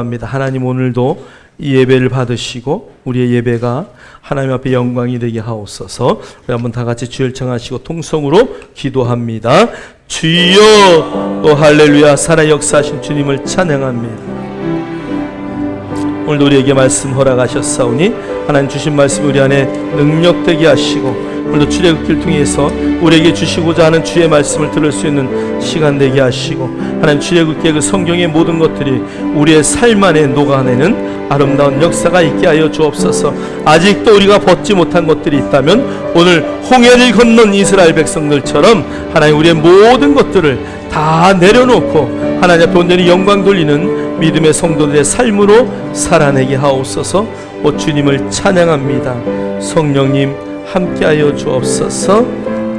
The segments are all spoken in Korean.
합니다. 하나님, 오늘도 이 예배를 받으시고 우리의 예배가 하나님 앞에 영광이 되게 하옵소서. 우리 한번 다 같이 주를 청하시고 통성으로 기도합니다. 주여, 또 할렐루야. 살아 역사하신 주님을 찬양합니다. 오늘도 우리에게 말씀 허락하셨사오니 하나님 주신 말씀 우리 안에 능력되게 하시고, 오늘도 출애굽기를 통해서 우리에게 주시고자 하는 주의 말씀을 들을 수 있는 시간 되게 하시고, 하나님 출애굽기의 그 성경의 모든 것들이 우리의 삶 안에 녹아내는 아름다운 역사가 있게 하여 주옵소서. 아직도 우리가 벗지 못한 것들이 있다면 오늘 홍해를 건넌 이스라엘 백성들처럼 하나님 우리의 모든 것들을 다 내려놓고 하나님 앞에 온전히 영광 돌리는 믿음의 성도들의 삶으로 살아내게 하옵소서. 오 주님을 찬양합니다. 성령님 함께하여 주옵소서.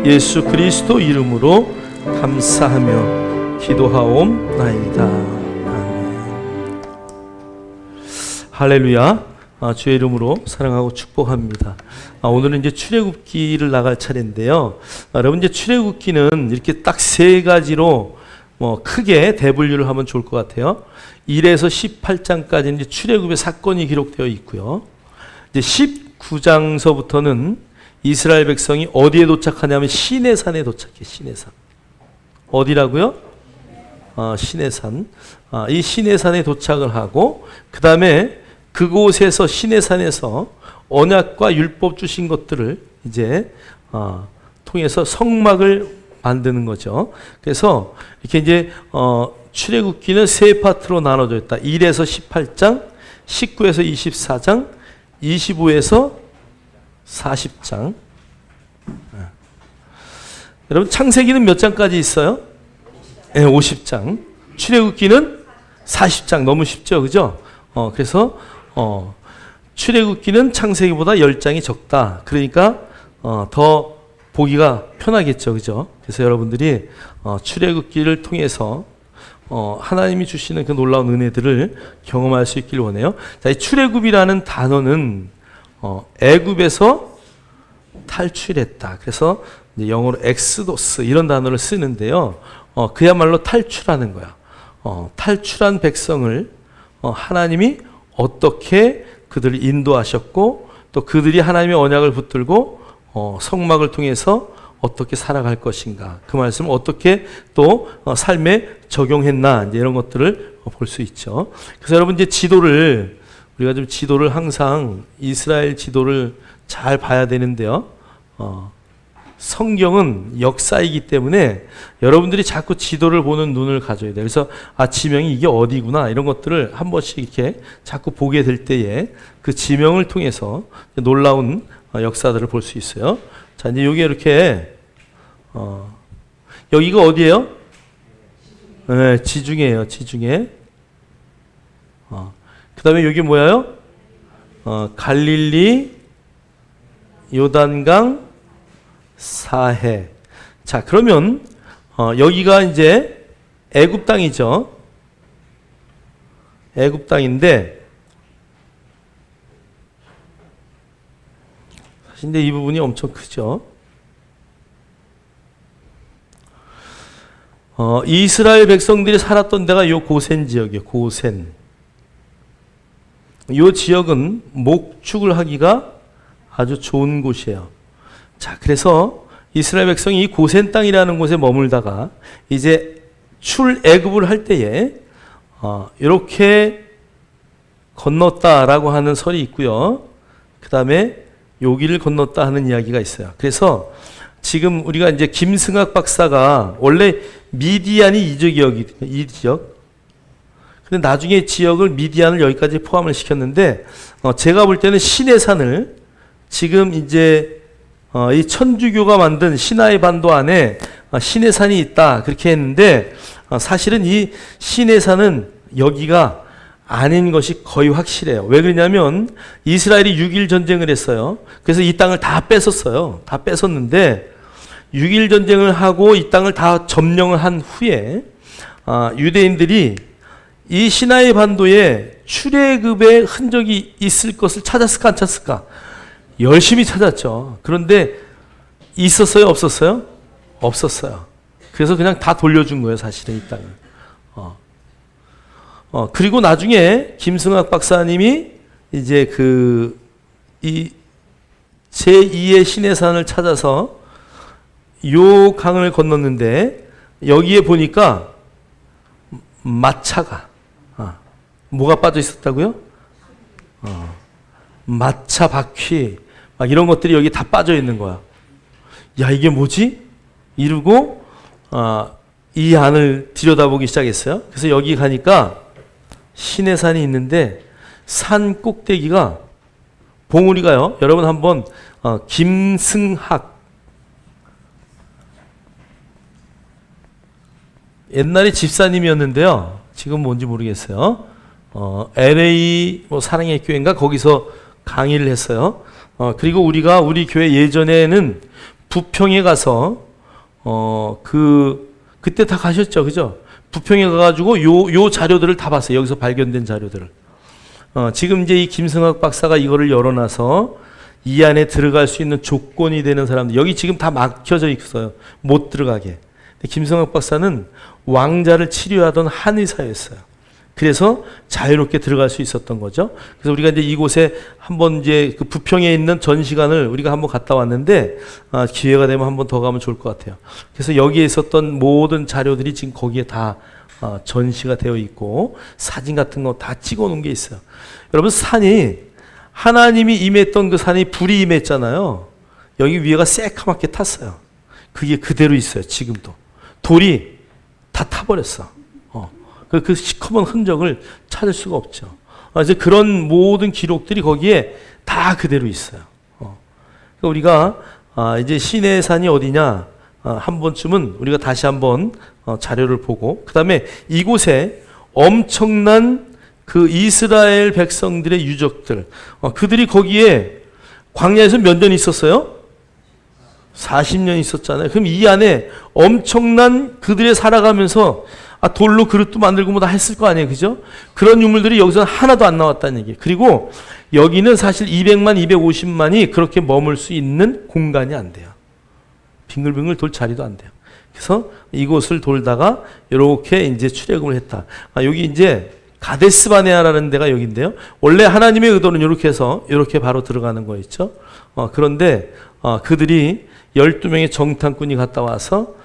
예수 그리스도 이름으로 감사하며 기도하옵나이다. 아멘. 할렐루야. 주의 이름으로 사랑하고 축복합니다. 오늘은 이제 출애굽기를 나갈 차례인데요. 여러분, 이제 출애굽기는 이렇게 딱 세 가지로 크게 대분류를 하면 좋을 것 같아요. 1에서 18장까지 이제 출애굽의 사건이 기록되어 있고요. 이제 19장서부터는 이스라엘 백성이 어디에 도착하냐면 시내산에 도착해. 시내산. 어디라고요? 시내산. 이 시내산에 도착을 하고, 그 다음에 그곳에서 시내산에서 언약과 율법 주신 것들을 이제 통해서 성막을 만드는 거죠. 그래서 이렇게 이제 출애굽기는 세 파트로 나눠져 있다. 1에서 18장, 19에서 24장, 25에서 40장. 여러분, 창세기는 몇 장까지 있어요? 네, 50장. 출애굽기는 40장. 너무 쉽죠, 그죠? 그래서 출애굽기는 창세기보다 10장이 적다. 그러니까 더 보기가 편하겠죠, 그죠? 그래서 여러분들이 출애굽기를 통해서 하나님이 주시는 그 놀라운 은혜들을 경험할 수 있길 원해요. 자, 이 출애굽이라는 단어는 애굽에서 탈출했다. 그래서 이제 영어로 엑스도스 이런 단어를 쓰는데요. 그야말로 탈출하는 거야. 탈출한 백성을 하나님이 어떻게 그들을 인도하셨고, 또 그들이 하나님의 언약을 붙들고 성막을 통해서 어떻게 살아갈 것인가, 그 말씀을 어떻게 또 삶에 적용했나, 이제 이런 것들을 볼 수 있죠. 그래서 여러분, 이제 우리가 좀 지도를 항상 이스라엘 지도를 잘 봐야 되는데요. 성경은 역사이기 때문에 여러분들이 자꾸 지도를 보는 눈을 가져야 돼요. 그래서 지명이 이게 어디구나, 이런 것들을 한 번씩 이렇게 자꾸 보게 될 때에 그 지명을 통해서 놀라운 역사들을 볼 수 있어요. 자, 이제 여기 이렇게 여기가 어디예요? 네, 지중해예요. 지중해. 그 다음에 여기 뭐예요? 갈릴리, 요단강, 사해. 자, 그러면 여기가 이제 애굽 땅이죠. 애굽 땅인데, 사실 근데 이 부분이 엄청 크죠. 이스라엘 백성들이 살았던 데가 요 고센 지역이에요. 고센. 요 지역은 목축을 하기가 아주 좋은 곳이에요. 자, 그래서 이스라엘 백성이 이 고센 땅이라는 곳에 머물다가 이제 출애굽을 할 때에 이렇게 건넜다라고 하는 설이 있고요. 그 다음에 여기를 건넜다 하는 이야기가 있어요. 그래서 지금 우리가 이제 김승학 박사가 원래 미디안이 이 지역. 근데 나중에 지역을 미디안을 여기까지 포함을 시켰는데, 제가 볼 때는 시내산을 지금 이제 이 천주교가 만든 시나이 반도 안에 시내산이 있다, 그렇게 했는데, 사실은 이 시내산은 여기가 아닌 것이 거의 확실해요. 왜 그러냐면 이스라엘이 6.1 전쟁을 했어요. 그래서 이 땅을 다 뺏었어요. 다 뺏었는데 6.1 전쟁을 하고 이 땅을 다 점령을 한 후에 유대인들이 이 시나이 반도에 출애굽의 흔적이 있을 것을 찾았을까 안 찾았을까? 열심히 찾았죠. 그런데 있었어요, 없었어요? 없었어요. 그래서 그냥 다 돌려준 거예요, 사실은 이 땅을. 그리고 나중에 김승학 박사님이 이제 이 제2의 시내산을 찾아서 요 강을 건넜는데 여기에 보니까 마차가 뭐가 빠져 있었다고요? 마차 바퀴 막 이런 것들이 여기 다 빠져 있는 거야. 야, 이게 뭐지? 이러고 이 안을 들여다보기 시작했어요. 그래서 여기 가니까 시내산이 있는데 산 꼭대기가 봉우리가요. 여러분 한번 김승학, 옛날에 집사님이었는데요. 지금 뭔지 모르겠어요. LA 사랑의 교회인가 거기서 강의를 했어요. 그리고 우리 교회 예전에는 부평에 가서 그때 다 가셨죠, 그죠? 부평에 가가지고 요 자료들을 다 봤어요. 여기서 발견된 자료들을. 지금 이제 이 김승학 박사가 이거를 열어놔서 이 안에 들어갈 수 있는 조건이 되는 사람들, 여기 지금 다 막혀져 있어요. 못 들어가게. 김승학 박사는 왕자를 치료하던 한의사였어요. 그래서 자유롭게 들어갈 수 있었던 거죠. 그래서 우리가 이제 이곳에 한번 이제 그 부평에 있는 전시관을 우리가 한번 갔다 왔는데, 기회가 되면 한번 더 가면 좋을 것 같아요. 그래서 여기에 있었던 모든 자료들이 지금 거기에 다 전시가 되어 있고, 사진 같은 거 다 찍어 놓은 게 있어요. 여러분, 산이, 하나님이 임했던 그 산이 불이 임했잖아요. 여기 위에가 새카맣게 탔어요. 그게 그대로 있어요, 지금도. 돌이 다 타버렸어. 그 시커먼 흔적을 찾을 수가 없죠. 이제 그런 모든 기록들이 거기에 다 그대로 있어요. 우리가 이제 시내산이 어디냐, 한 번쯤은 우리가 다시 한번 자료를 보고, 그 다음에 이곳에 엄청난 그 이스라엘 백성들의 유적들, 그들이 거기에 광야에서 몇 년 있었어요? 40년 있었잖아요. 그럼 이 안에 엄청난 그들의 살아가면서 돌로 그릇도 만들고 뭐 다 했을 거 아니에요, 그죠? 그런 유물들이 여기서는 하나도 안 나왔다는 얘기예요. 그리고 여기는 사실 200만, 250만이 그렇게 머물 수 있는 공간이 안 돼요. 빙글빙글 돌 자리도 안 돼요. 그래서 이곳을 돌다가 이렇게 이제 출애굽을 했다. 여기 이제 가데스 바네아라는 데가 여기인데요. 원래 하나님의 의도는 이렇게 해서 이렇게 바로 들어가는 거였죠. 그런데 그들이 12명의 정탐꾼이 갔다 와서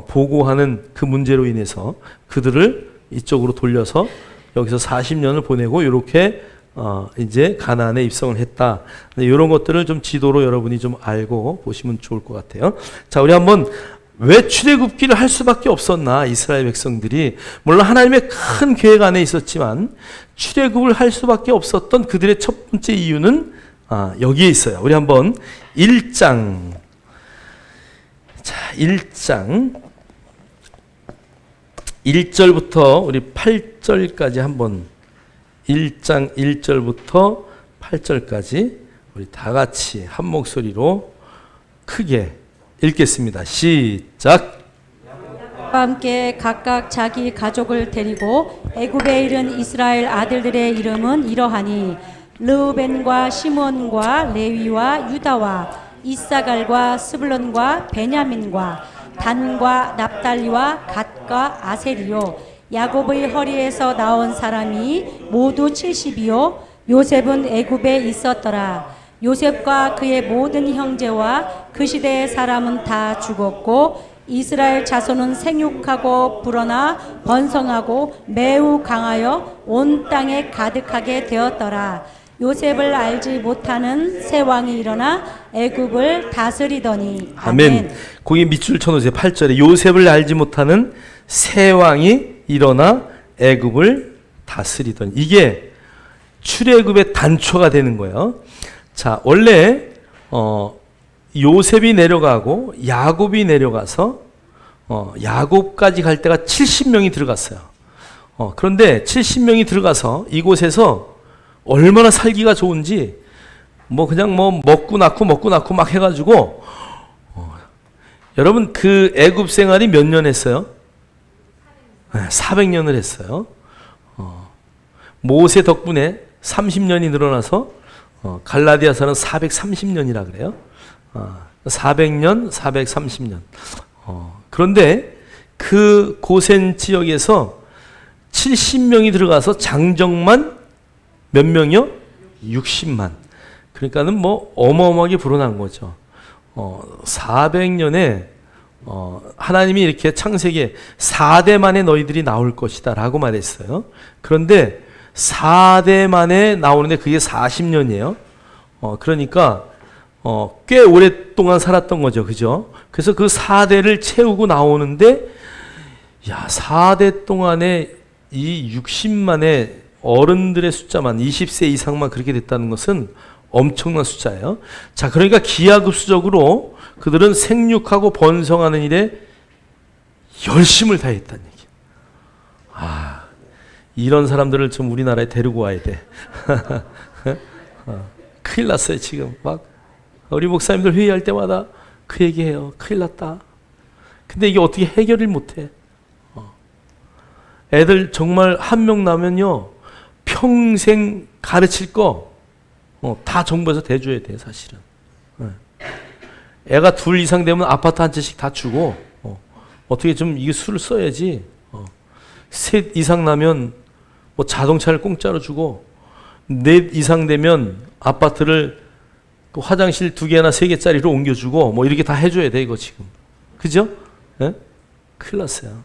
보고하는 그 문제로 인해서 그들을 이쪽으로 돌려서 여기서 40년을 보내고 이렇게 이제 가나안에 입성을 했다. 이런 것들을 좀 지도로 여러분이 좀 알고 보시면 좋을 것 같아요. 자, 우리 한번 왜 출애굽기를 할 수밖에 없었나, 이스라엘 백성들이. 물론 하나님의 큰 계획 안에 있었지만 출애굽을 할 수밖에 없었던 그들의 첫 번째 이유는 여기에 있어요. 우리 한번 1장. 자, 1장 1절부터 우리 8절까지 한번, 1장 1절부터 8절까지 우리 다 같이 한 목소리로 크게 읽겠습니다. 시작. 함께 각각 자기 가족을 데리고 애굽에 이른 이스라엘 아들들의 이름은 이러하니 르우벤과 시몬과 레위와 유다와 이사갈과 스불론과 베냐민과 단과 납달리와 갓과 아셀이요, 야곱의 허리에서 나온 사람이 모두 70이요 요셉은 애굽에 있었더라. 요셉과 그의 모든 형제와 그 시대의 사람은 다 죽었고 이스라엘 자손은 생육하고 불어나 번성하고 매우 강하여 온 땅에 가득하게 되었더라. 요셉을 알지 못하는 새 왕이 일어나 애굽을 다스리더니. 아멘. 거기 밑줄 쳐놓으세요. 8절에 요셉을 알지 못하는 새 왕이 일어나 애굽을 다스리더니. 이게 출애굽의 단초가 되는 거예요. 자, 원래 요셉이 내려가고 야곱이 내려가서 야곱까지 갈 때가 70명이 들어갔어요. 그런데 70명이 들어가서 이곳에서 얼마나 살기가 좋은지 그냥 먹고 낳고 막 해가지고 여러분, 그 애굽 생활이 몇 년 했어요? 400년을 했어요. 모세 덕분에 30년이 늘어나서 갈라디아서는 430년이라 그래요. 400년, 430년. 그런데 그 고센 지역에서 70명이 들어가서 장정만 몇 명이요? 60만. 그러니까는 뭐 어마어마하게 불어난 거죠. 400년에 하나님이 이렇게 창세기에 4대 만에 너희들이 나올 것이다 라고 말했어요. 그런데 4대 만에 나오는데 그게 40년이에요. 그러니까 꽤 오랫동안 살았던 거죠. 그죠? 그래서 그 4대를 채우고 나오는데, 야, 4대 동안에 이 60만의 어른들의 숫자만, 20세 이상만 그렇게 됐다는 것은 엄청난 숫자예요. 자, 그러니까 기하급수적으로 그들은 생육하고 번성하는 일에 열심을 다했다는 얘기. 이런 사람들을 좀 우리나라에 데리고 와야 돼. 큰일 났어요, 지금. 막 우리 목사님들 회의할 때마다 그 얘기해요. 큰일 났다. 근데 이게 어떻게 해결을 못해. 애들 정말 한 명 나면요, 평생 가르칠 거 다 정부에서 대줘야 돼, 사실은. 애가 둘 이상 되면 아파트 한 채씩 다 주고, 어떻게 좀 이게 수를 써야지. 셋 이상 나면 뭐 자동차를 공짜로 주고, 넷 이상 되면 아파트를 그 화장실 2개나 3개짜리로 옮겨주고, 뭐 이렇게 다 해줘야 돼, 이거 지금. 그죠? 예? 큰일 났어요.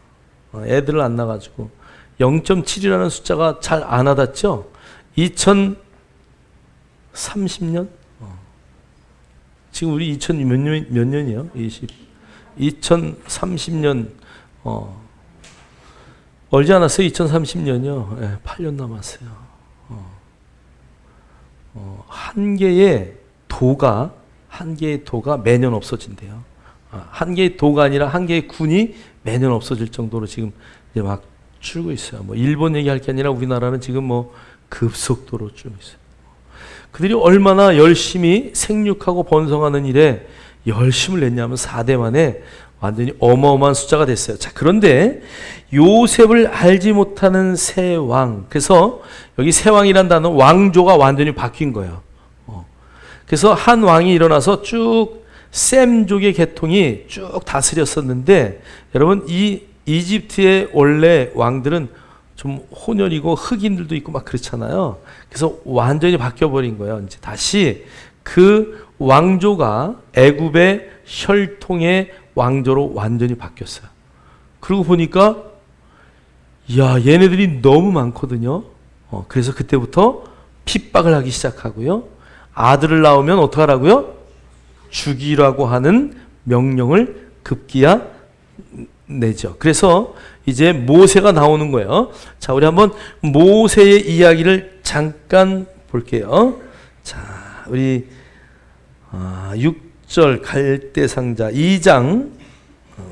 애들을 안 낳아가지고. 0.7이라는 숫자가 잘 안 와닿죠? 2030년? 지금 우리 2000 몇 년이요? 2030년, 얼지 않았어요? 2030년이요? 네, 8년 남았어요. 한 개의 도가 매년 없어진대요. 한 개의 도가 아니라 한 개의 군이 매년 없어질 정도로 지금 이제 막 줄고 있어요. 뭐 일본 얘기할 게 아니라 우리나라는 지금 뭐 급속도로 줄고 있어요. 그들이 얼마나 열심히 생육하고 번성하는 일에 열심을 냈냐면 4대 만에 완전히 어마어마한 숫자가 됐어요. 자, 그런데 요셉을 알지 못하는 새 왕. 그래서 여기 새 왕이란 단어, 왕조가 완전히 바뀐 거예요. 그래서 한 왕이 일어나서 쭉 셈족의 계통이 쭉 다스렸었는데, 여러분 이 이집트의 원래 왕들은 좀 혼혈이고 흑인들도 있고 막 그렇잖아요. 그래서 완전히 바뀌어버린 거예요. 이제 다시 그 왕조가 애굽의 혈통의 왕조로 완전히 바뀌었어요. 그러고 보니까 야, 얘네들이 너무 많거든요. 그래서 그때부터 핍박을 하기 시작하고요. 아들을 낳으면 어떡하라고요? 죽이라고 하는 명령을 급기야 내죠. 그래서 이제 모세가 나오는 거예요. 자, 우리 한번 모세의 이야기를 잠깐 볼게요. 자, 우리 6절 갈대상자 2장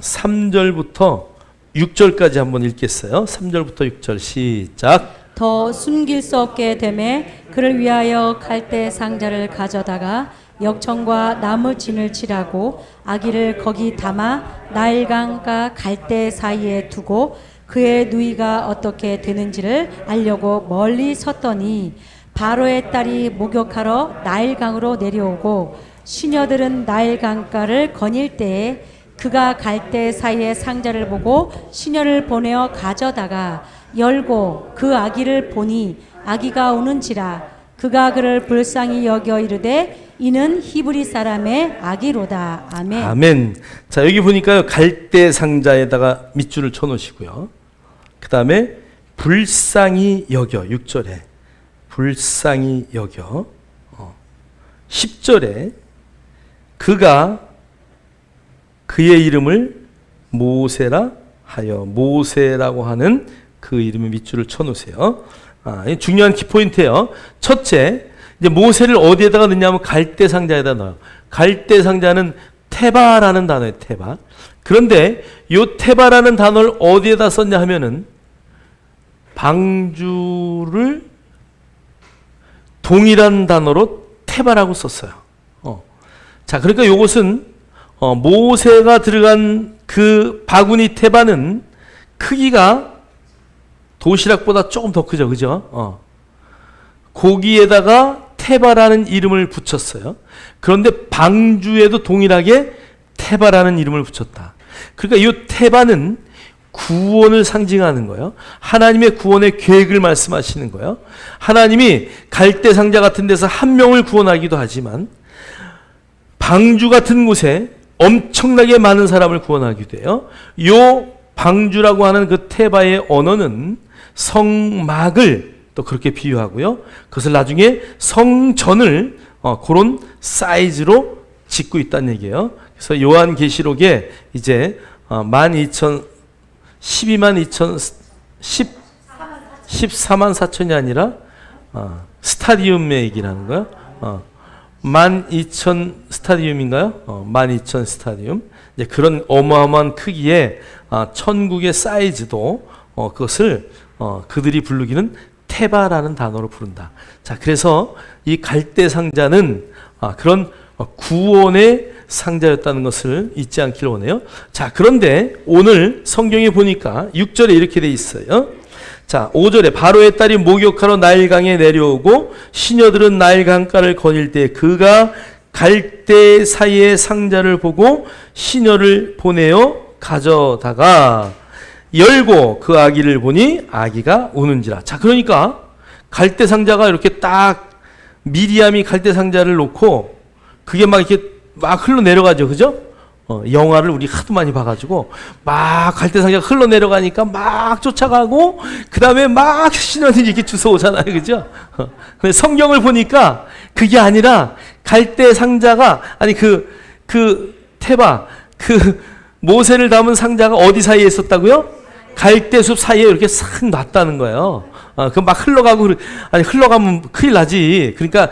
3절부터 6절까지 한번 읽겠어요. 3절부터 6절 시작. 더 숨길 수 없게 되매 그를 위하여 갈대 상자를 가져다가 역청과 나무 진을 칠하고 아기를 거기 담아 나일강과 갈대 사이에 두고 그의 누이가 어떻게 되는지를 알려고 멀리 섰더니 바로의 딸이 목욕하러 나일강으로 내려오고 시녀들은 나일강가를 거닐 때에 그가 갈대 사이에 상자를 보고 시녀를 보내어 가져다가 열고 그 아기를 보니 아기가 우는지라 그가 그를 불쌍히 여겨 이르되 이는 히브리 사람의 아기로다. 아멘. 아멘. 자, 여기 보니까요, 갈대 상자에다가 밑줄을 쳐놓으시고요. 그 다음에 불쌍히 여겨. 6절에 불쌍히 여겨. 10절에 그가 그의 이름을 모세라 하여. 모세라고 하는 그 이름의 밑줄을 쳐놓으세요. 중요한 키포인트예요. 첫째, 이제 모세를 어디에다가 넣냐면 갈대 상자에다 넣어요. 갈대 상자는 테바라는 단어예요. 테바. 그런데 이 테바라는 단어를 어디에다 썼냐 하면은 방주를 동일한 단어로 테바라고 썼어요. 자, 그러니까 이것은 모세가 들어간 그 바구니 테바는 크기가 도시락보다 조금 더 크죠, 그죠? 거기에다가 테바라는 이름을 붙였어요. 그런데 방주에도 동일하게 테바라는 이름을 붙였다. 그러니까 이 테바는 구원을 상징하는 거예요. 하나님의 구원의 계획을 말씀하시는 거예요. 하나님이 갈대 상자 같은 데서 한 명을 구원하기도 하지만 방주 같은 곳에 엄청나게 많은 사람을 구원하기도 해요. 요 방주라고 하는 그 테바의 언어는 성막을 또 그렇게 비유하고요. 그것을 나중에 성전을 그런 사이즈로 짓고 있다는 얘기예요. 그래서 요한계시록에 이제 14만 4천이 아니라 스타디움의 얘기를 하는 거예요. 12,000 스타디움인가요? 12,000 스타디움. 이제 그런 어마어마한 크기의 천국의 사이즈도 그것을 그들이 부르기는 테바라는 단어로 부른다. 자, 그래서 이 갈대 상자는 그런 구원의 상자였다는 것을 잊지 않기를 원해요. 자, 그런데 오늘 성경에 보니까 6절에 이렇게 돼 있어요. 자, 5절에 바로의 딸이 목욕하러 나일강에 내려오고 시녀들은 나일 강가를 거닐 때 그가 갈대 사이의 상자를 보고 시녀를 보내어 가져다가 열고 그 아기를 보니 아기가 우는지라. 자, 그러니까 갈대 상자가 이렇게 딱 미리암이 갈대 상자를 놓고 그게 막 이렇게 막 흘러 내려가죠. 그죠? 영화를 우리 하도 많이 봐가지고 막 갈대 상자가 흘러 내려가니까 막 쫓아가고 그 다음에 막 신원이 이렇게 주워오잖아요. 그죠? 근데 성경을 보니까 그게 아니라 갈대 상자가 아니 테바 모세를 담은 상자가 어디 사이에 있었다고요? 갈대숲 사이에 이렇게 싹 놨다는 거예요. 그 막 흘러가면 큰일 나지. 그러니까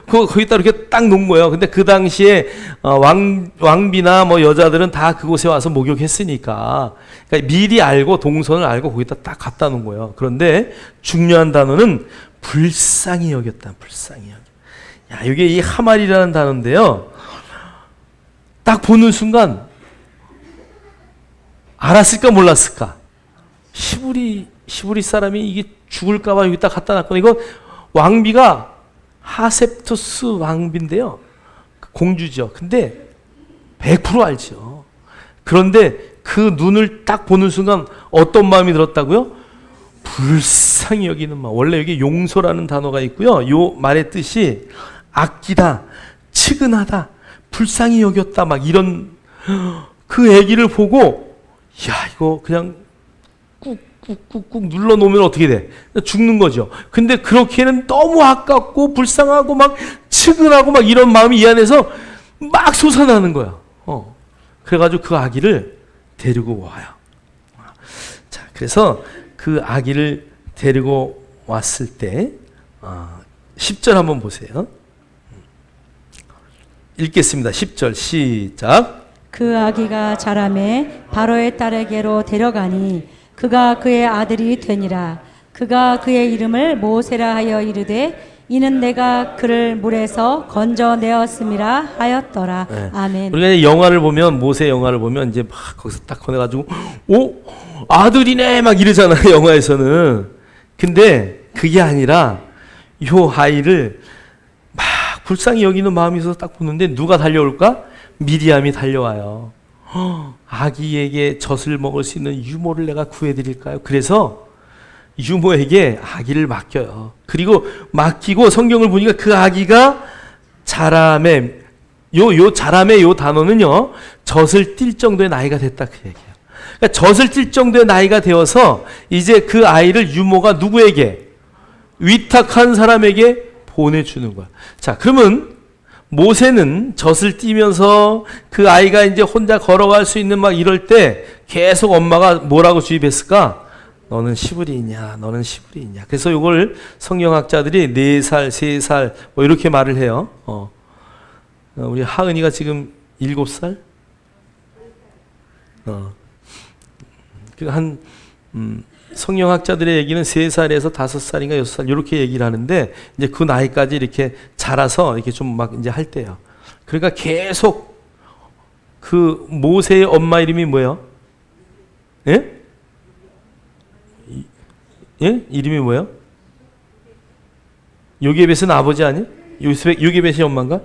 거기다 이렇게 딱 놓은 거예요. 근데 그 당시에 왕비나 뭐 여자들은 다 그곳에 와서 목욕했으니까 그러니까 미리 알고 동선을 알고 거기다 딱 갖다 놓은 거예요. 그런데 중요한 단어는 불쌍히 여겼다. 불쌍히 여겼다. 야, 이게 이 하말이라는 단어인데요. 딱 보는 순간 알았을까 몰랐을까? 시부리 사람이 이게 죽을까봐 여기 딱 갖다 놨거든요. 이거 왕비가 하셉투스 왕비인데요. 공주죠. 근데 100% 알죠. 그런데 그 눈을 딱 보는 순간 어떤 마음이 들었다고요? 불쌍히 여기는 마음. 원래 여기 용서라는 단어가 있고요. 요 말의 뜻이 아끼다, 측은하다, 불쌍히 여겼다 막 이런 그 애기를 보고 야 이거 그냥 꾹꾹꾹꾹 눌러놓으면 어떻게 돼? 죽는 거죠. 근데 그렇게는 너무 아깝고 불쌍하고 막 측은하고 막 이런 마음이 이 안에서 막 솟아나는 거야. 그래가지고 그 아기를 데리고 와요. 자, 그래서 그 아기를 데리고 왔을 때 10절 한번 보세요. 읽겠습니다. 10절 시작. 그 아기가 자라매 바로의 딸에게로 데려가니 그가 그의 아들이 되니라. 그가 그의 이름을 모세라 하여 이르되 이는 내가 그를 물에서 건져내었음이라 하였더라. 네. 아멘. 우리가 영화를 보면 모세 영화를 보면 이제 막 거기서 딱 꺼내가지고 오 아들이네 막 이러잖아요. 영화에서는. 근데 그게 아니라 요 아이를 막 불쌍히 여기는 마음이 있어서 딱 보는데 누가 달려올까? 미리암이 달려와요. 아기에게 젖을 먹을 수 있는 유모를 내가 구해드릴까요? 그래서 유모에게 아기를 맡겨요. 그리고 맡기고 성경을 보니까 그 아기가 자라매, 요 자라매 요 단어는요, 젖을 띨 정도의 나이가 됐다 그 얘기예요. 그러니까 젖을 띨 정도의 나이가 되어서 이제 그 아이를 유모가 누구에게? 위탁한 사람에게 보내주는 거야. 자, 그러면 모세는 젖을 띠면서 그 아이가 이제 혼자 걸어갈 수 있는 막 이럴 때 계속 엄마가 뭐라고 주입했을까? 너는 시부리냐, 너는 시부리냐. 그래서 이걸 성경학자들이 4살, 3살 뭐 이렇게 말을 해요. 우리 하은이가 지금 7살? 성경학자들의 얘기는 3살에서 5살인가 6살 이렇게 얘기를 하는데 이제 그 나이까지 이렇게 자라서 이렇게 좀 막 이제 할 때요. 그러니까 계속 그 모세의 엄마 이름이 뭐예요? 예? 예? 이름이 뭐예요? 요게벳은 아버지 아니야? 요게벳이 엄마인가?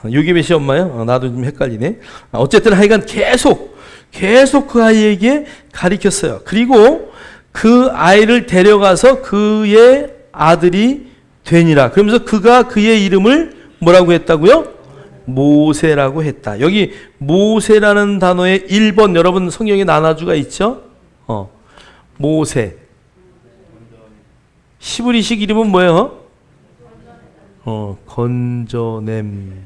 요게벳이 엄마요? 나도 좀 헷갈리네. 어쨌든 하여간 계속 계속 그 아이에게 가르쳤어요. 그리고 그 아이를 데려가서 그의 아들이 되니라. 그러면서 그가 그의 이름을 뭐라고 했다고요? 모세라고 했다. 여기 모세라는 단어의 1번 여러분 성경에 나눠주가 있죠? 모세. 히브리식 이름은 뭐예요? 건져냄.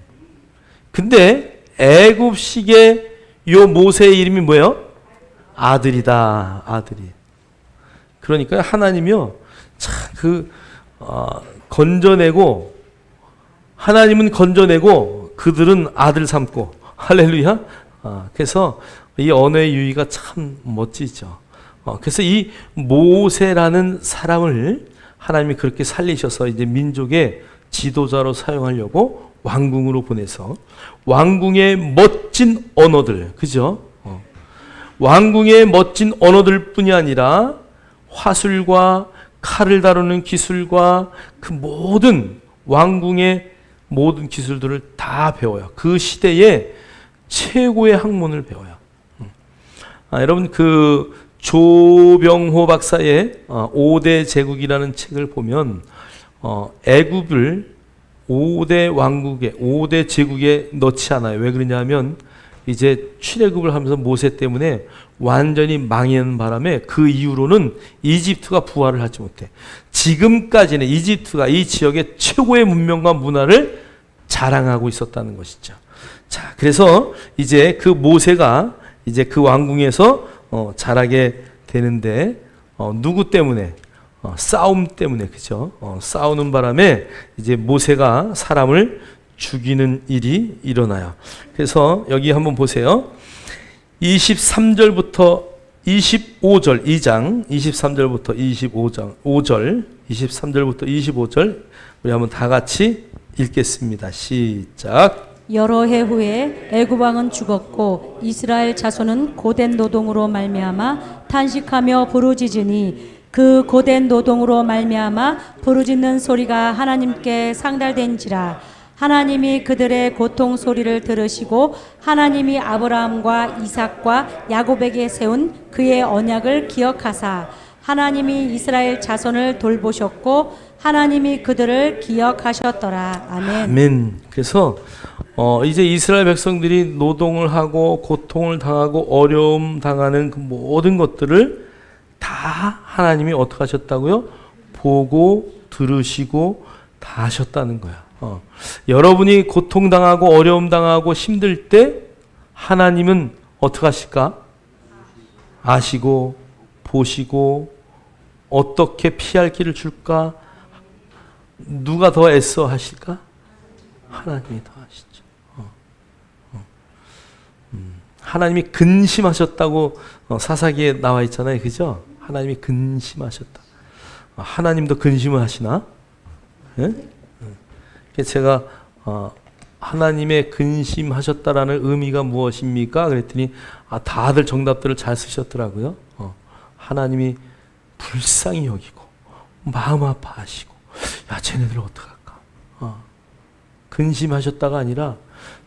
근데 애굽식의 요 모세의 이름이 뭐예요? 아들이다. 아들이. 그러니까 하나님이요. 참 건져내고 하나님은 건져내고 그들은 아들 삼고 할렐루야. 그래서 이 언어의 유의가 참 멋지죠. 그래서 이 모세라는 사람을 하나님이 그렇게 살리셔서 이제 민족의 지도자로 사용하려고 왕궁으로 보내서 왕궁의 멋진 언어들, 그죠? 왕궁의 멋진 언어들 뿐이 아니라 화술과 칼을 다루는 기술과 그 모든 왕궁의 모든 기술들을 다 배워요. 그 시대의 최고의 학문을 배워요. 여러분 그 조병호 박사의 5대 제국이라는 책을 보면 애굽을 5대 왕국에 5대 제국에 넣지 않아요. 왜 그러냐면 이제 출애굽을 하면서 모세 때문에 완전히 망하는 바람에 그 이후로는 이집트가 부활을 하지 못해. 지금까지는 이집트가 이 지역의 최고의 문명과 문화를 자랑하고 있었다는 것이죠. 자, 그래서 이제 그 모세가 이제 그 왕궁에서 자라게 되는데 누구 때문에? 싸움 때문에, 그죠? 싸우는 바람에 이제 모세가 사람을 죽이는 일이 일어나요. 그래서 여기 한번 보세요. 23절부터 25절 2장 23절부터 25장 5절 23절부터 25절 우리 한번 다 같이 읽겠습니다. 시작. 여러 해 후에 애굽 왕은 죽었고 이스라엘 자손은 고된 노동으로 말미암아 탄식하며 부르짖으니 그 고된 노동으로 말미암아 부르짖는 소리가 하나님께 상달된지라. 하나님이 그들의 고통 소리를 들으시고 하나님이 아브라함과 이삭과 야곱에게 세운 그의 언약을 기억하사 하나님이 이스라엘 자손을 돌보셨고 하나님이 그들을 기억하셨더라. 아멘. 아멘. 그래서 이제 이스라엘 백성들이 노동을 하고 고통을 당하고 어려움 당하는 그 모든 것들을 다 하나님이 어떻게 하셨다고요? 보고 들으시고 다 하셨다는 거야. 여러분이 고통당하고 어려움 당하고 힘들 때 하나님은 어떻게 하실까? 아시고 보시고 어떻게 피할 길을 줄까? 누가 더 애써 하실까? 하나님이 더 하시죠. 하나님이 근심하셨다고 사사기에 나와 있잖아요. 그죠? 하나님이 근심하셨다. 하나님도 근심을 하시나? 예? 제가 하나님의 근심하셨다라는 의미가 무엇입니까? 그랬더니 다들 정답들을 잘 쓰셨더라고요. 하나님이 불쌍히 여기고 마음 아파하시고 야 쟤네들 어떡할까? 근심하셨다가 아니라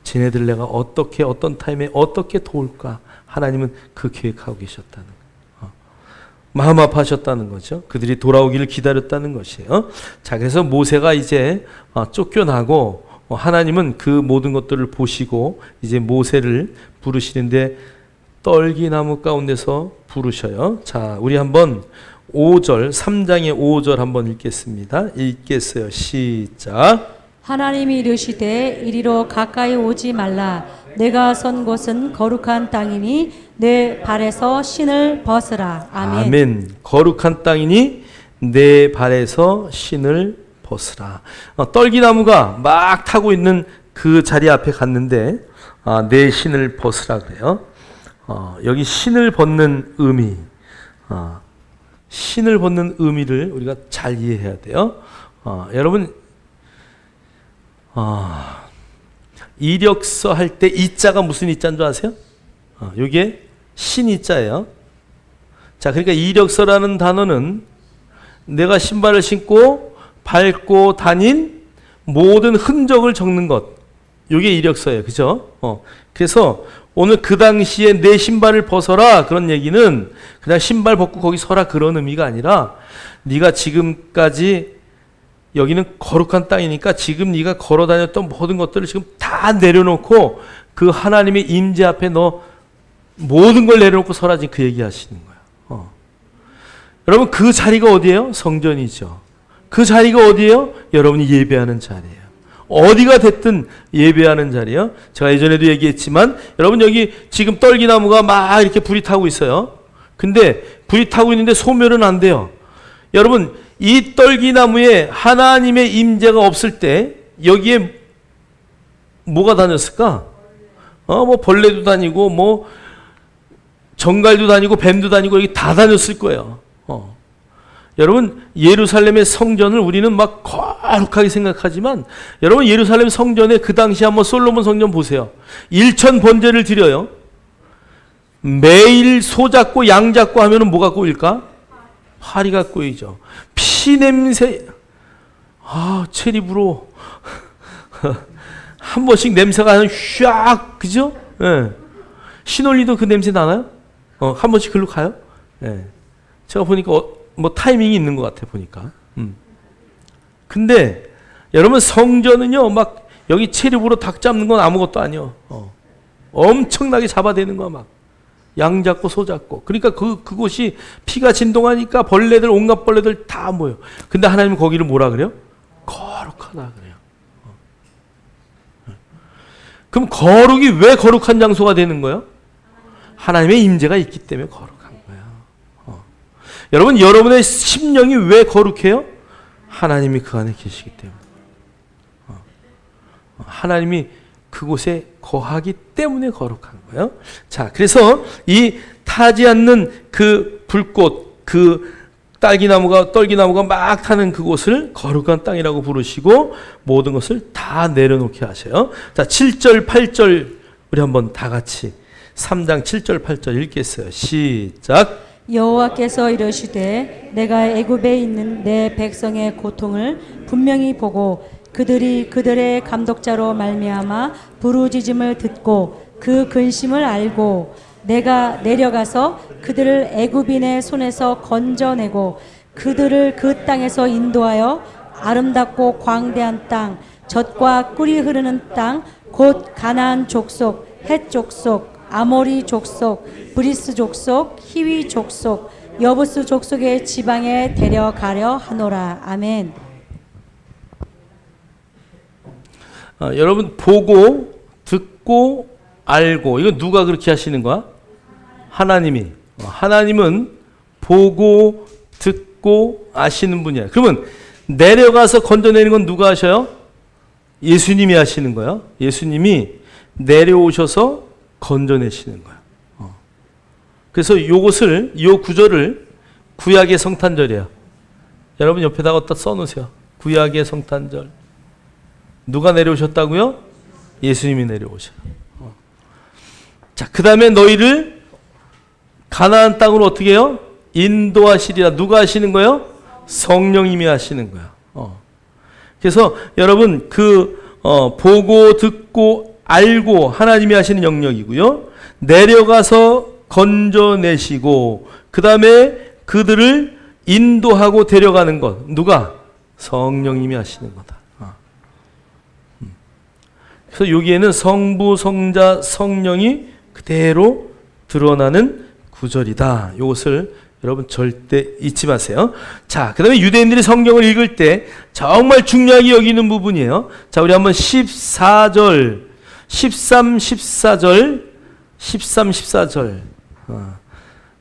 쟤네들 내가 어떻게 어떤 타임에 어떻게 도울까? 하나님은 그 계획하고 계셨다는 거예요. 마음 아파하셨다는 거죠. 그들이 돌아오기를 기다렸다는 것이에요. 자, 그래서 모세가 이제 쫓겨나고 하나님은 그 모든 것들을 보시고 이제 모세를 부르시는데 떨기나무 가운데서 부르셔요. 자, 우리 한번 5절 3장의 5절 한번 읽겠습니다. 읽겠어요. 시작. 하나님이 이르시되 이리로 가까이 오지 말라. 내가 선 곳은 거룩한 땅이니 내 발에서 신을 벗으라. 아멘. 아멘. 거룩한 땅이니 내 발에서 신을 벗으라. 떨기나무가 막 타고 있는 그 자리 앞에 갔는데 내 신을 벗으라 그래요. 여기 신을 벗는 의미, 신을 벗는 의미를 우리가 잘 이해해야 돼요. 여러분 이력서 할 때 이자가 무슨 이자인 줄 아세요? 이게 신이자예요. 자, 그러니까 이력서라는 단어는 내가 신발을 신고 밟고 다닌 모든 흔적을 적는 것. 이게 이력서예요. 그죠? 그래서 오늘 그 당시에 내 신발을 벗어라 그런 얘기는 그냥 신발 벗고 거기 서라 그런 의미가 아니라 네가 지금까지 여기는 거룩한 땅이니까 지금 네가 걸어 다녔던 모든 것들을 지금 다 내려놓고 그 하나님의 임재 앞에 너 모든 걸 내려놓고 서라 지금 그 얘기 하시는 거예요. 여러분 그 자리가 어디예요? 성전이죠. 그 자리가 어디예요? 여러분이 예배하는 자리예요. 어디가 됐든 예배하는 자리요. 제가 예전에도 얘기했지만 여러분 여기 지금 떨기나무가 막 이렇게 불이 타고 있어요. 근데 불이 타고 있는데 소멸은 안 돼요. 여러분 이 떨기나무에 하나님의 임재가 없을 때 여기에 뭐가 다녔을까? 뭐 벌레도 다니고 뭐 정갈도 다니고 뱀도 다니고 여기 다 다녔을 거예요. 여러분 예루살렘의 성전을 우리는 막 거룩하게 생각하지만 여러분 예루살렘 성전에 그 당시 한번 솔로몬 성전 보세요. 1천 번제를 드려요. 매일 소 잡고 양 잡고 하면은 뭐가 꼬일까? 파리가 꼬이죠. 피 냄새, 체리부로 한 번씩 냄새가 나는 샥, 그죠? 예. 신올리도 그 냄새 나나요? 한 번씩 글로 가요? 예. 제가 보니까 뭐 타이밍이 있는 것 같아 보니까. 근데 여러분 성전은요 막 여기 체리부로 닭 잡는 건 아무것도 아니요. 엄청나게 잡아대는 거 막 양 잡고 소 잡고. 그러니까 그곳이 피가 진동하니까 벌레들 온갖 벌레들 다 모여. 근데 하나님은 거기를 뭐라 그래요? 거룩하다 그래요. 그럼 거룩이 왜 거룩한 장소가 되는 거예요? 하나님의 임재가 있기 때문에 거룩한 거예요. 여러분 여러분의 심령이 왜 거룩해요? 하나님이 그 안에 계시기 때문에. 하나님이 그곳에 거하기 때문에 거룩한 거예요. 자, 그래서 이 타지 않는 그 불꽃, 그 떨기나무가 막 타는 그곳을 거룩한 땅이라고 부르시고 모든 것을 다 내려놓게 하셔요. 자, 7절, 8절 우리 한번 다 같이 3장 7절, 8절 읽겠어요. 시작. 여호와께서 이르시되 내가 애굽에 있는 내 백성의 고통을 분명히 보고 그들이 그들의 감독자로 말미암아 부르짖음을 듣고 그 근심을 알고 내가 내려가서 그들을 애굽인의 손에서 건져내고 그들을 그 땅에서 인도하여 아름답고 광대한 땅 젖과 꿀이 흐르는 땅 곧 가나안 족속 헷 족속 아모리 족속 브리스 족속 히위 족속 여부스 족속의 지방에 데려가려 하노라. 아멘. 여러분 보고 듣고 알고 이거 누가 그렇게 하시는 거야? 하나님이. 하나님은 보고 듣고 아시는 분이야. 그러면 내려가서 건져내는 건 누가 하셔요? 예수님이 하시는 거예요. 예수님이 내려오셔서 건져내시는 거예요. 그래서 요것을 요 구절을 구약의 성탄절이에요. 여러분 옆에다가 갖다 써놓으세요. 구약의 성탄절. 누가 내려오셨다고요? 예수님이 내려오셔요. 자, 그 다음에 너희를 가나안 땅으로 어떻게 해요? 인도하시리라. 누가 하시는 거예요? 성령님이 하시는 거예요. 그래서 여러분 보고 듣고 알고 하나님이 하시는 영역이고요. 내려가서 건져내시고 그 다음에 그들을 인도하고 데려가는 것. 누가? 성령님이 하시는 거다. 그래서 여기에는 성부, 성자, 성령이 그대로 드러나는 구절이다. 이것을 여러분 절대 잊지 마세요. 자, 그 다음에 유대인들이 성경을 읽을 때 정말 중요하게 여기는 부분이에요. 자, 우리 한번 14절, 13, 14절.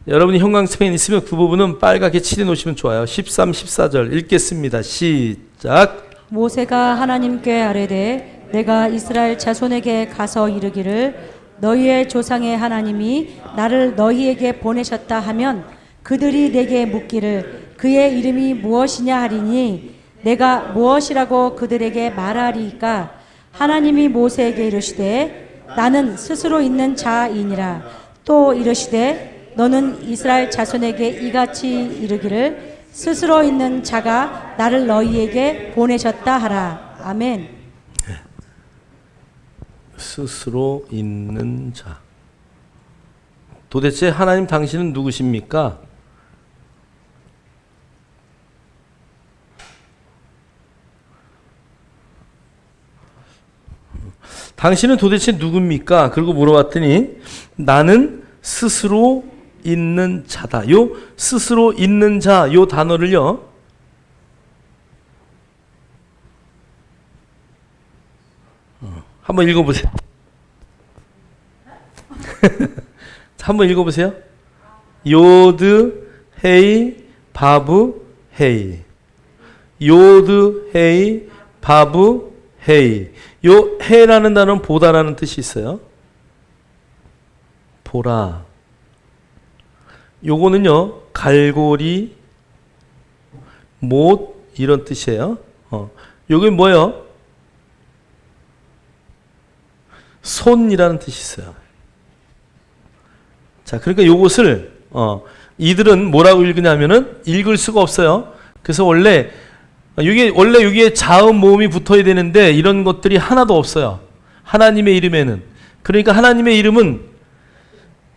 여러분이 형광펜 있으면 그 부분은 빨갛게 칠해 놓으시면 좋아요. 13, 14절 읽겠습니다. 시작. 모세가 하나님께 아뢰되 내가 이스라엘 자손에게 가서 이르기를 너희의 조상의 하나님이 나를 너희에게 보내셨다 하면 그들이 내게 묻기를 그의 이름이 무엇이냐 하리니 내가 무엇이라고 그들에게 말하리이까. 하나님이 모세에게 이르시되 나는 스스로 있는 자이니라. 또 이르시되 너는 이스라엘 자손에게 이같이 이르기를 스스로 있는 자가 나를 너희에게 보내셨다 하라. 아멘. 스스로 있는 자. 도대체 하나님 당신은 누구십니까? 당신은 도대체 누굽니까? 그리고 물어봤더니 나는 스스로 있는 자다. 요 스스로 있는 자 요 단어를요. 한번 읽어보세요. 한번 읽어보세요. 요드 헤이 바브 헤이. 요드 헤이 바브 헤이. 요 헤라는 단어는 보다라는 뜻이 있어요. 보라. 요거는요 갈고리 못 이런 뜻이에요. 요게 뭐예요? 손이라는 뜻이 있어요. 자, 그러니까 요것을 이들은 뭐라고 읽으냐면은 읽을 수가 없어요. 그래서 원래 여기에 자음 모음이 붙어야 되는데 이런 것들이 하나도 없어요. 하나님의 이름에는. 그러니까 하나님의 이름은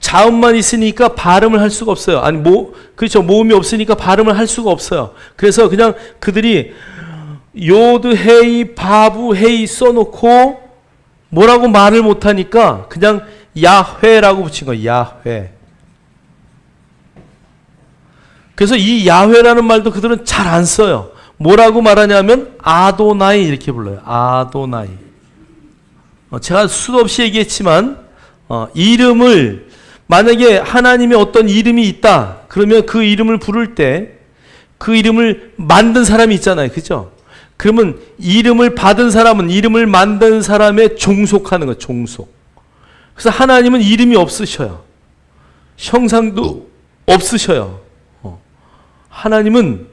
자음만 있으니까 발음을 할 수가 없어요. 아니 그렇죠. 모음이 없으니까 발음을 할 수가 없어요. 그래서 그냥 그들이 요드 헤이 바브 헤이 써놓고 뭐라고 말을 못하니까 그냥 야훼라고 붙인 거예요. 야훼. 그래서 이 야훼라는 말도 그들은 잘 안 써요. 뭐라고 말하냐면 아도나이 이렇게 불러요. 아도나이. 제가 수도 없이 얘기했지만 이름을 만약에 하나님의 어떤 이름이 있다. 그러면 그 이름을 부를 때 그 이름을 만든 사람이 있잖아요. 그죠? 그러면 이름을 받은 사람은 이름을 만든 사람에 종속하는 거예요. 종속. 그래서 하나님은 이름이 없으셔요. 형상도 없으셔요. 하나님은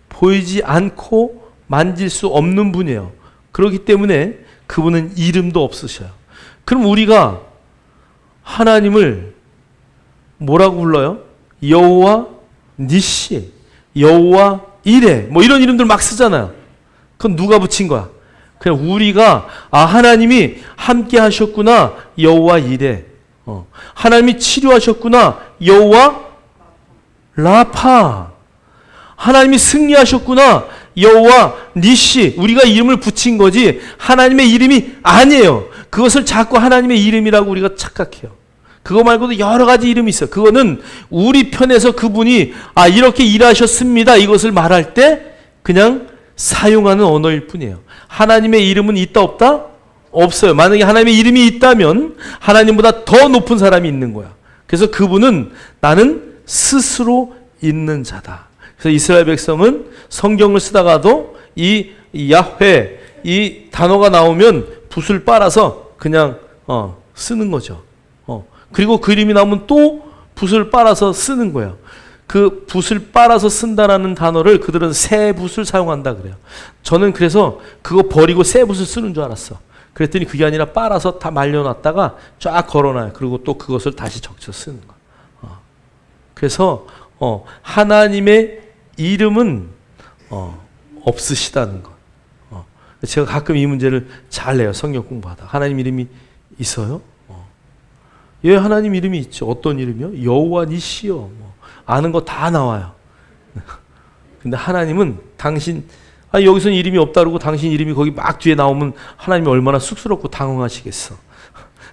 보이지 않고 만질 수 없는 분이에요. 그렇기 때문에 그분은 이름도 없으셔요. 그럼 우리가 하나님을 뭐라고 불러요? 여호와 니시, 여호와 이레 뭐 이런 이름들 막 쓰잖아요. 그건 누가 붙인 거야? 그냥 우리가 하나님이 함께 하셨구나 여호와 이레. 하나님이 치료하셨구나 여호와 라파. 하나님이 승리하셨구나 여호와 니시. 우리가 이름을 붙인 거지 하나님의 이름이 아니에요. 그것을 자꾸 하나님의 이름이라고 우리가 착각해요. 그거 말고도 여러 가지 이름이 있어요. 그거는 우리 편에서 그분이 이렇게 일하셨습니다 이것을 말할 때 그냥 사용하는 언어일 뿐이에요. 하나님의 이름은 있다 없다? 없어요. 만약에 하나님의 이름이 있다면 하나님보다 더 높은 사람이 있는 거야. 그래서 그분은 나는 스스로 있는 자다. 그래서 이스라엘 백성은 성경을 쓰다가도 이 야훼 이 단어가 나오면 붓을 빨아서 그냥 쓰는 거죠. 그리고 그 이름이 나오면 또 붓을 빨아서 쓰는 거예요. 그 붓을 빨아서 쓴다라는 단어를 그들은 새 붓을 사용한다 그래요. 저는 그래서 그거 버리고 새 붓을 쓰는 줄 알았어. 그랬더니 그게 아니라 빨아서 다 말려놨다가 쫙 걸어놔요. 그리고 또 그것을 다시 적셔 쓰는 거예요. 그래서 하나님의 이름은 없으시다는 것. 제가 가끔 이 문제를 잘 내요. 성경 공부하다. 하나님 이름이 있어요? 예, 하나님 이름이 있죠. 어떤 이름이요? 여호와 니시요. 아는 거 다 나와요. 근데 하나님은 당신 여기서는 이름이 없다 그러고 당신 이름이 거기 막 뒤에 나오면 하나님이 얼마나 쑥스럽고 당황하시겠어.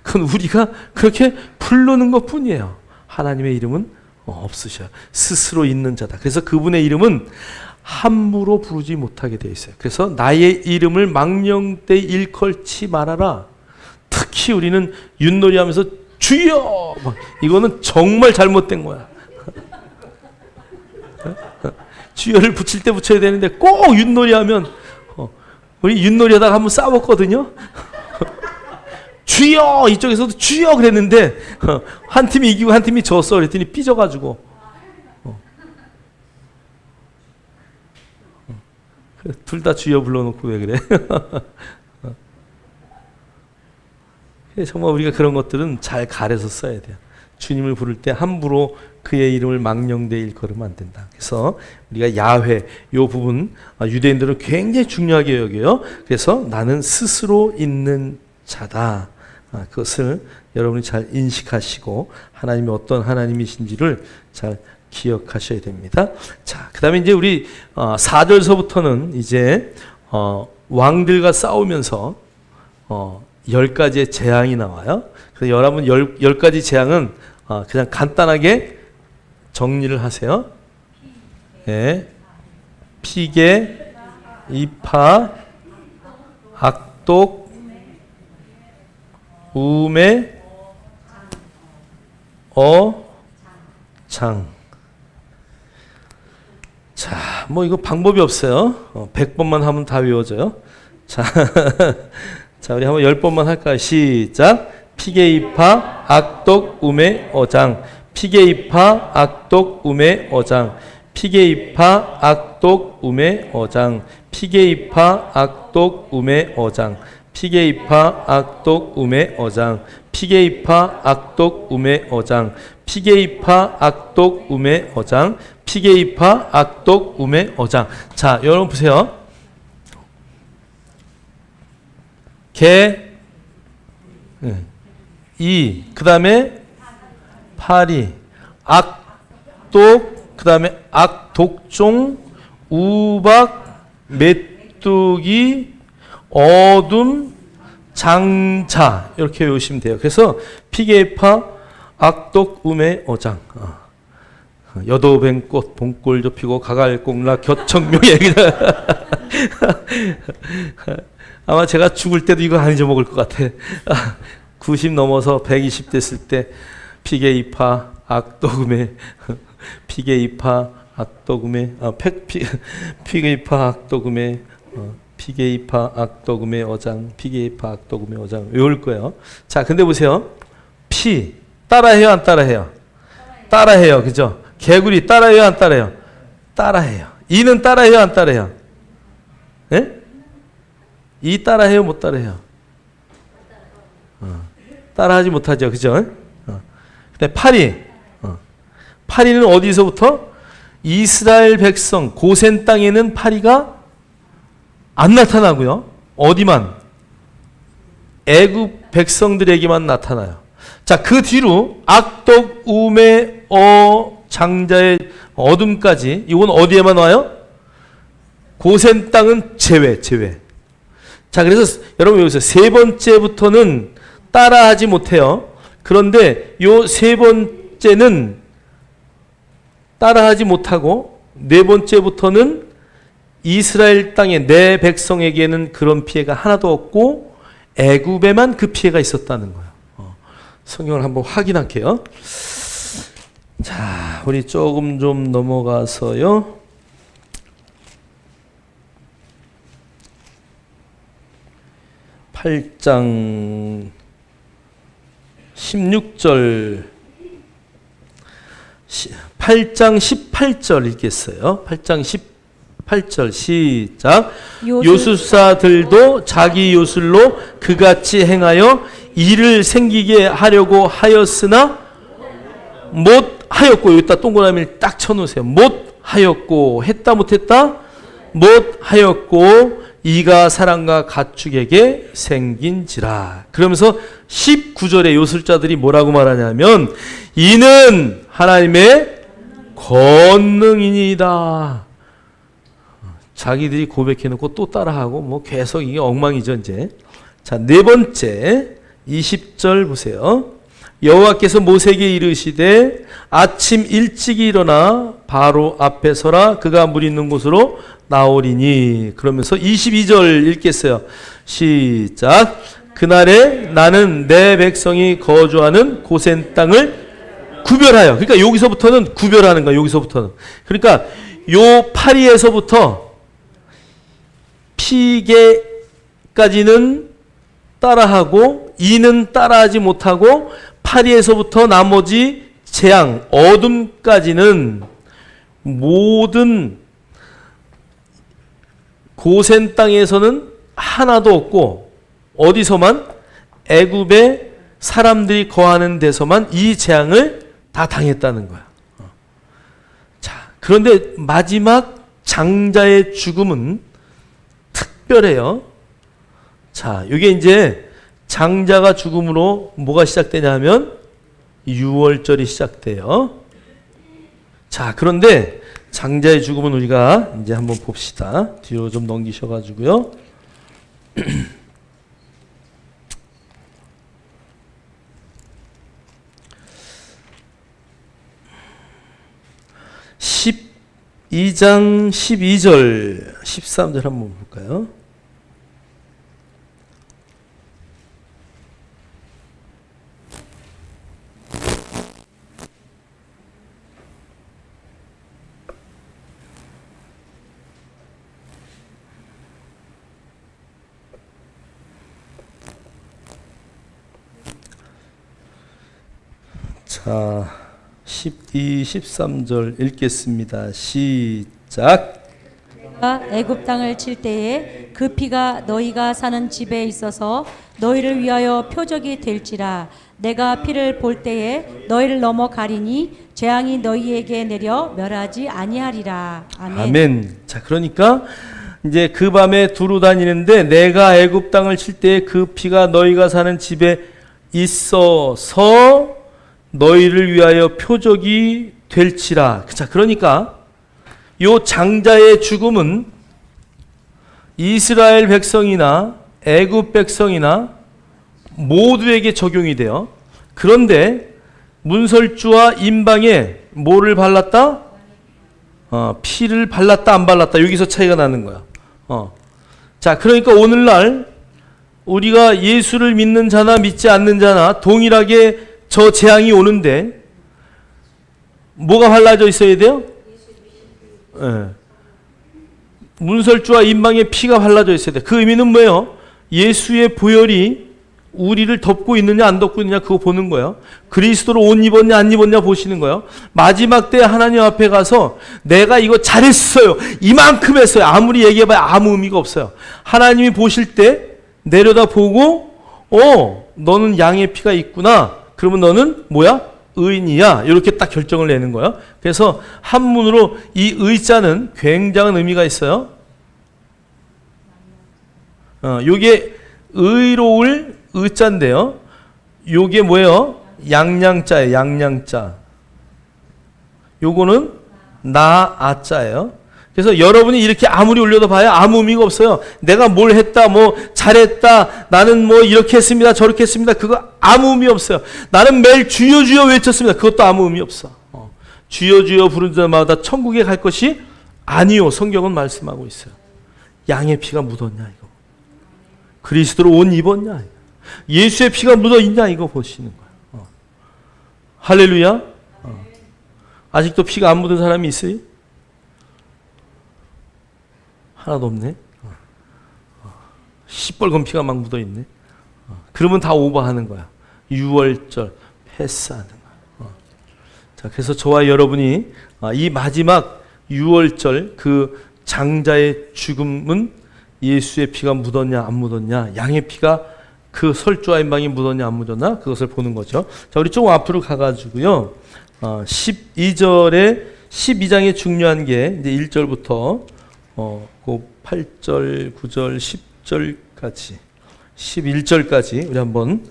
그건 우리가 그렇게 부르는 것 뿐이에요. 하나님의 이름은 없으셔요. 스스로 있는 자다. 그래서 그분의 이름은 함부로 부르지 못하게 되어 있어요. 그래서 나의 이름을 망령되이 일컬지 말아라. 특히 우리는 윷놀이 하면서 주여! 이거는 정말 잘못된 거야. 주여를 붙일 때 붙여야 되는데 꼭 윷놀이 하면 우리 윷놀이 하다가 한번 싸웠거든요. 주여! 이쪽에서도 주여! 그랬는데 한 팀이 이기고 한 팀이 졌어. 그랬더니 삐져가지고 둘 다 주여 불러놓고 왜 그래? 정말 우리가 그런 것들은 잘 가려서 써야 돼요. 주님을 부를 때 함부로 그의 이름을 망령되이 일컬으면 안 된다. 그래서 우리가 야훼 이 부분 유대인들은 굉장히 중요하게 여겨요. 그래서 나는 스스로 있는 자다. 그것을 여러분이 잘 인식하시고 하나님이 어떤 하나님이신지를 잘 기억하셔야 됩니다. 자, 그 다음에 이제 우리 4절서부터는 이제 왕들과 싸우면서 10가지의 재앙이 나와요. 그래서 여러분 10가지 재앙은 그냥 간단하게 정리를 하세요. 네. 피개, 이파, 악독, 우매, 장. 자, 뭐 이거 방법이 없어요. 100번만 하면 다 외워져요. 자, 자, 우리 한번 10번만 할까요? 시작. 피게이파, 악독, 우매, 어장. 피게이파, 악독, 우매, 어장. 피게이파, 악독, 우매, 어장. 피게이파, 악독, 우매, 어장. 피게이파, 악독, 우매, 어장. 피게이파, 악독, 우매, 어장. 피게이파, 악독, 우매, 어장. 피게이파, 악독, 우매, 어장. 자, 여러분 보세요. 개, 이, 그 다음에 파리, 악독, 그 다음에 악독종, 우박, 메뚜기, 어둠, 장자 이렇게 외우시면 돼요. 그래서 피게이파, 악독, 우매, 어장. 여도뱅꽃, 봉골조 피고 가갈공라 겨청명예. 아마 제가 죽을 때도 이거 안 잊어먹을 것 같아. 90 넘어서 120 됐을 때 피게이파, 악독, 우매, 피게이파, 악독, 우매, 피게이파, 악독, 우매, 피게이파, 악독, 우매, 어장, 피게이파, 악독, 우매, 어장 외울 거예요. 자, 근데 보세요. 피 따라해요, 안 따라해요? 따라해요, 그죠? 개구리 따라해요, 안 따라해요? 따라해요. 이는 따라해요, 안 따라해요? 예? 이 따라해요, 못 따라해요? 따라하지 못하죠, 그죠? 근데 파리, 파리는 어디서부터? 이스라엘 백성 고센 땅에는 파리가 안 나타나고요. 어디만? 애굽 백성들에게만 나타나요. 자, 그 뒤로 악독, 우매, 장자의 어둠까지 이건 어디에만 와요? 고센 땅은 제외. 자, 그래서 여러분 여기서 세 번째부터는 따라하지 못해요. 그런데 요 세 번째는 따라하지 못하고 네 번째부터는 이스라엘 땅의 내 백성에게는 그런 피해가 하나도 없고 애굽에만 그 피해가 있었다는 거예요. 성경을 한번 확인할게요. 자, 우리 조금 좀 넘어가서요. (8장) 16절 8장 18절 읽겠어요. 8장 18절 시작. 요술사들도 자기 요술로 그같이 행하여 일을 생기게 하려고 하였으나 못하였고, 여기다 동그라미를 딱 쳐놓으세요. 못하였고, 했다 못했다? 못하였고 이가 사람과 가축에게 생긴지라. 그러면서 19절에 요술자들이 뭐라고 말하냐면 이는 하나님의 권능이니이다. 자기들이 고백해놓고 또 따라하고 뭐 계속 이게 엉망이죠 이제. 자, 네 번째 20절 보세요. 여호와께서 모세에게 이르시되 아침 일찍이 일어나 바로 앞에 서라. 그가 물 있는 곳으로 나오리니. 그러면서 22절 읽겠어요. 시작. 그날에 나는 내 백성이 거주하는 고센 땅을 구별하여. 그러니까 여기서부터는 구별하는 거야. 여기서부터는. 그러니까 요 파리에서부터 피게까지는 따라하고 이는 따라하지 못하고 파리에서부터 나머지 재앙, 어둠까지는 모든 고센 땅에서는 하나도 없고 어디서만? 애굽의 사람들이 거하는 데서만 이 재앙을 다 당했다는 거야. 자, 그런데 마지막 장자의 죽음은 특별해요. 자, 이게 이제 장자가 죽음으로 뭐가 시작되냐면 유월절이 시작돼요. 자, 그런데 장자의 죽음은 우리가 이제 한번 봅시다. 뒤로 좀 넘기셔가지고요. 12장 12절 13절 한번 볼까요? 자, 12, 13절 읽겠습니다. 시작. 내가 애굽 땅을 칠 때에 그 피가 너희가 사는 집에 있어서 너희를 위하여 표적이 될지라. 내가 피를 볼 때에 너희를 넘어가리니 재앙이 너희에게 내려 멸하지 아니하리라. 아멘. 아멘. 자, 그러니까 이제 그 밤에 두루 다니는데 내가 애굽 땅을 칠 때에 그 피가 너희가 사는 집에 있어서 너희를 위하여 표적이 될지라. 자, 그러니까 요 장자의 죽음은 이스라엘 백성이나 애굽 백성이나 모두에게 적용이 돼요. 그런데 문설주와 임방에 뭐를 발랐다? 피를 발랐다 안 발랐다, 여기서 차이가 나는 거야. 자, 그러니까 오늘날 우리가 예수를 믿는 자나 믿지 않는 자나 동일하게 저 재앙이 오는데 뭐가 발라져 있어야 돼요? 네. 문설주와 임방에 피가 발라져 있어야 돼. 그 의미는 뭐예요? 예수의 보혈이 우리를 덮고 있느냐 안 덮고 있느냐 그거 보는 거예요. 그리스도로 옷 입었냐 안 입었냐 보시는 거예요. 마지막 때 하나님 앞에 가서 내가 이거 잘했어요, 이만큼 했어요, 아무리 얘기해봐야 아무 의미가 없어요. 하나님이 보실 때 내려다보고 너는 양의 피가 있구나, 그러면 너는 뭐야? 의인이야. 이렇게 딱 결정을 내는 거예요. 그래서 한문으로 이 의자는 굉장한 의미가 있어요. 요게 의로울 의자인데요. 요게 뭐예요? 양양자예요. 양양자. 요거는 나아자예요. 그래서 여러분이 이렇게 아무리 올려도 봐야 아무 의미가 없어요. 내가 뭘 했다, 뭐 잘했다, 나는 뭐 이렇게 했습니다, 저렇게 했습니다, 그거 아무 의미 없어요. 나는 매일 주여 주여 외쳤습니다, 그것도 아무 의미 없어. 주여 주여 부르는 자마다 천국에 갈 것이 아니요, 성경은 말씀하고 있어요. 양의 피가 묻었냐 이거, 그리스도로 옷 입었냐, 예수의 피가 묻어 있냐 이거 보시는 거예요. 할렐루야. 아직도 피가 안 묻은 사람이 있어요? 하나도 없네. 시뻘건 피가 막 묻어 있네. 그러면 다 오버하는 거야. 유월절 패스하는 거야. 자, 그래서 저와 여러분이 이 마지막 유월절 그 장자의 죽음은 예수의 피가 묻었냐 안 묻었냐, 양의 피가 그 설주와 임방이 묻었냐 안 묻었냐, 그것을 보는 거죠. 자, 우리 조금 앞으로 가가지고요. 12절에 12장에 중요한 게 이제 1절부터 그 8절, 9절, 10절까지 11절까지 우리 한번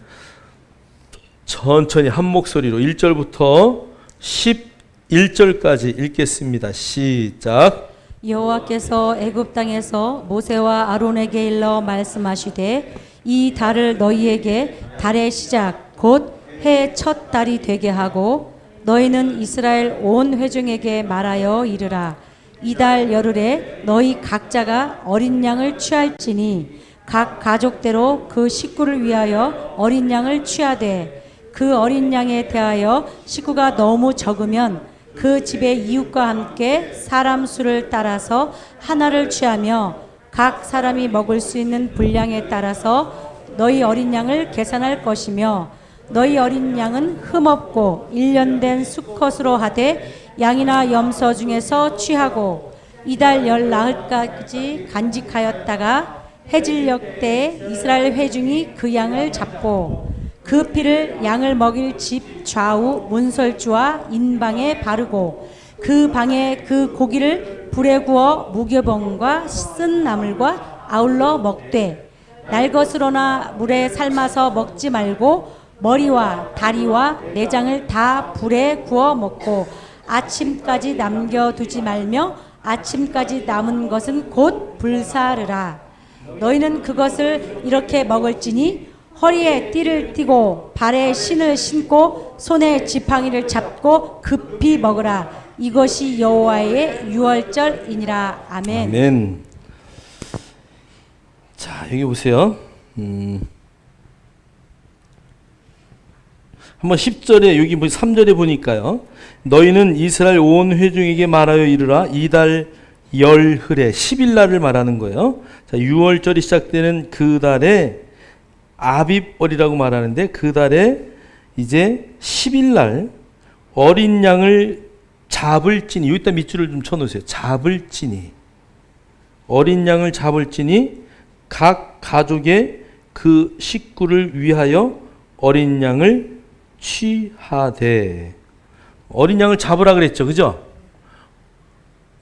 천천히 한 목소리로 1절부터 11절까지 읽겠습니다. 시작. 여호와께서 애굽 땅에서 모세와 아론에게 일러 말씀하시되 이 달을 너희에게 달의 시작 곧 해 첫 달이 되게 하고 너희는 이스라엘 온 회중에게 말하여 이르라. 이달 열흘에 너희 각자가 어린 양을 취할지니 각 가족대로 그 식구를 위하여 어린 양을 취하되 그 어린 양에 대하여 식구가 너무 적으면 그 집의 이웃과 함께 사람 수를 따라서 하나를 취하며 각 사람이 먹을 수 있는 분량에 따라서 너희 어린 양을 계산할 것이며 너희 어린 양은 흠없고 1년 된 수컷으로 하되 양이나 염소 중에서 취하고 이달 열 나흘까지 간직하였다가 해질녘 때 이스라엘 회중이 그 양을 잡고 그 피를 양을 먹일 집 좌우 문설주와 인방에 바르고 그 방에 그 고기를 불에 구워 무교병과 쓴 나물과 아울러 먹되 날 것으로나 물에 삶아서 먹지 말고 머리와 다리와 내장을 다 불에 구워 먹고 아침까지 남겨두지 말며 아침까지 남은 것은 곧 불사르라. 너희는 그것을 이렇게 먹을지니 허리에 띠를 띠고 발에 신을 신고 손에 지팡이를 잡고 급히 먹으라. 이것이 여호와의 유월절이니라. 아멘. 아멘. 자, 여기 보세요. 한번 10절에 여기 3절에 보니까요. 너희는 이스라엘 온 회중에게 말하여 이르라. 이달 열흘에 10일 날을 말하는 거예요. 자, 유월절이 시작되는 그 달에 아빕월이라고 말하는데 그 달에 이제 10일 날 어린 양을 잡을지니, 여기다 밑줄을 좀 쳐놓으세요. 잡을지니, 어린 양을 잡을지니 각 가족의 그 식구를 위하여 어린 양을 취하되. 어린 양을 잡으라 그랬죠, 그죠?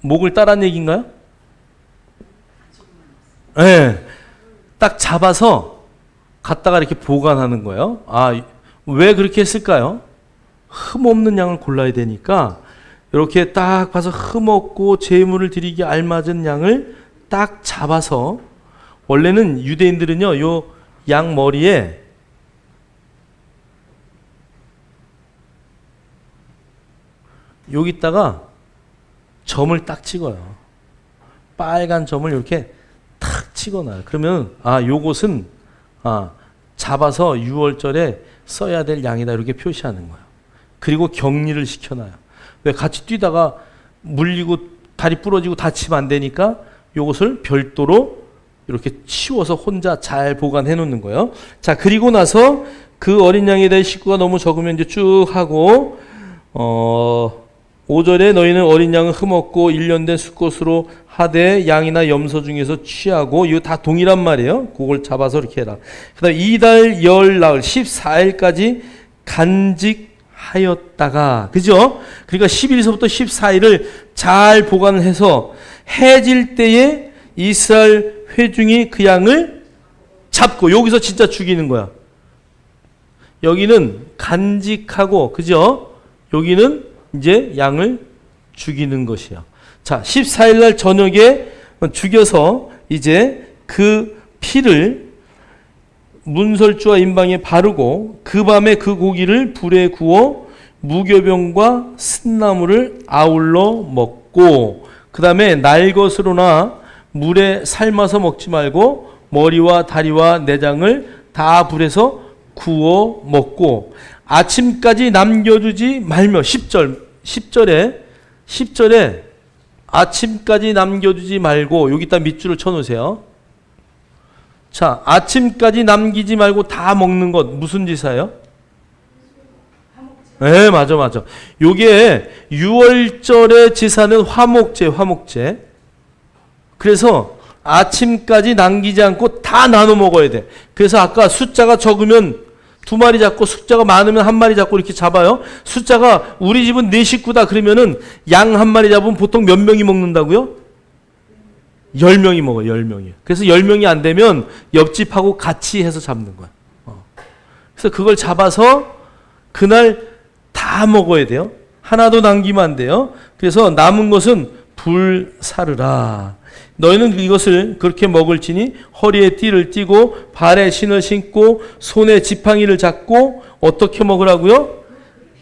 목을 따란 얘기인가요? 네, 딱 잡아서 갖다가 이렇게 보관하는 거예요. 아, 왜 그렇게 했을까요? 흠 없는 양을 골라야 되니까 이렇게 딱 봐서 흠 없고 제물을 드리기 알맞은 양을 딱 잡아서, 원래는 유대인들은요, 요 양 머리에 여기다가 점을 딱 찍어요. 빨간 점을 이렇게 탁 찍어놔요. 그러면 요것은 잡아서 유월절에 써야 될 양이다 이렇게 표시하는 거예요. 그리고 격리를 시켜놔요. 왜? 같이 뛰다가 물리고 다리 부러지고 다치면 안 되니까 요것을 별도로 이렇게 치워서 혼자 잘 보관해 놓는 거예요. 자, 그리고 나서 그 어린 양에 대한 식구가 너무 적으면 이제 쭉 하고 5절에 너희는 어린 양은 흠없고 1년 된 수컷으로 하되 양이나 염소 중에서 취하고, 이거 다 동일한 말이에요. 그걸 잡아서 이렇게 해라. 그 다음에 이달 열 나흘 14일까지 간직하였다가, 그죠? 그러니까 10일서부터 14일을 잘 보관해서 해질 때에 이스라엘 회중이 그 양을 잡고, 여기서 진짜 죽이는 거야. 여기는 간직하고, 그죠? 여기는 이제 양을 죽이는 것이야. 자, 14일 날 저녁에 죽여서 이제 그 피를 문설주와 임방에 바르고 그 밤에 그 고기를 불에 구워 무교병과 쓴나물을 아울러 먹고, 그 다음에 날 것으로나 물에 삶아서 먹지 말고 머리와 다리와 내장을 다 불에서 구워 먹고 아침까지 남겨두지 말며. 10절에 아침까지 남겨두지 말고, 여기다 밑줄을 쳐놓으세요. 자, 아침까지 남기지 말고 다 먹는 것 무슨 지사예요? 네, 맞아. 요게 6월절의 지사는 화목제. 그래서 아침까지 남기지 않고 다 나눠 먹어야 돼. 그래서 아까 숫자가 적으면 2마리 잡고 숫자가 많으면 1마리 잡고 이렇게 잡아요. 숫자가 우리 집은 4식구다 그러면은 양 1마리 잡으면 보통 몇 명이 먹는다고요? 10명이 먹어요. 10명이. 그래서 10명이 안 되면 옆집하고 같이 해서 잡는 거야. 그래서 그걸 잡아서 그날 다 먹어야 돼요. 하나도 남기면 안 돼요. 그래서 남은 것은 불사르라. 너희는 이것을 그렇게 먹을지니 허리에 띠를 띠고 발에 신을 신고 손에 지팡이를 잡고 어떻게 먹으라고요?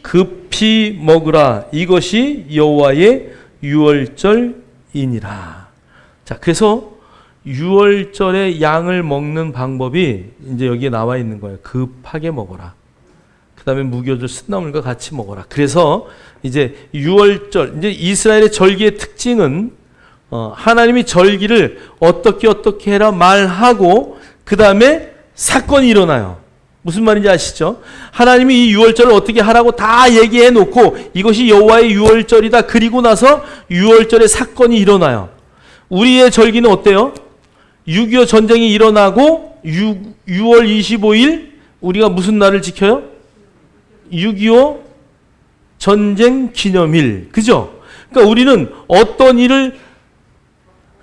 급히 먹으라. 이것이 여호와의 유월절이니라. 자, 그래서 유월절에 양을 먹는 방법이 이제 여기에 나와 있는 거예요. 급하게 먹어라. 그 다음에 무교절 쓴나물과 같이 먹어라. 그래서 이제 유월절, 이제 이스라엘의 절기의 특징은 하나님이 절기를 어떻게 해라 말하고 그 다음에 사건이 일어나요. 무슨 말인지 아시죠? 하나님이 이 유월절을 어떻게 하라고 다 얘기해 놓고 이것이 여호와의 유월절이다. 그리고 나서 유월절의 사건이 일어나요. 우리의 절기는 어때요? 6.25 전쟁이 일어나고 6월 25일 우리가 무슨 날을 지켜요? 6.25 전쟁 기념일. 그죠? 그러니까 우리는 어떤 일을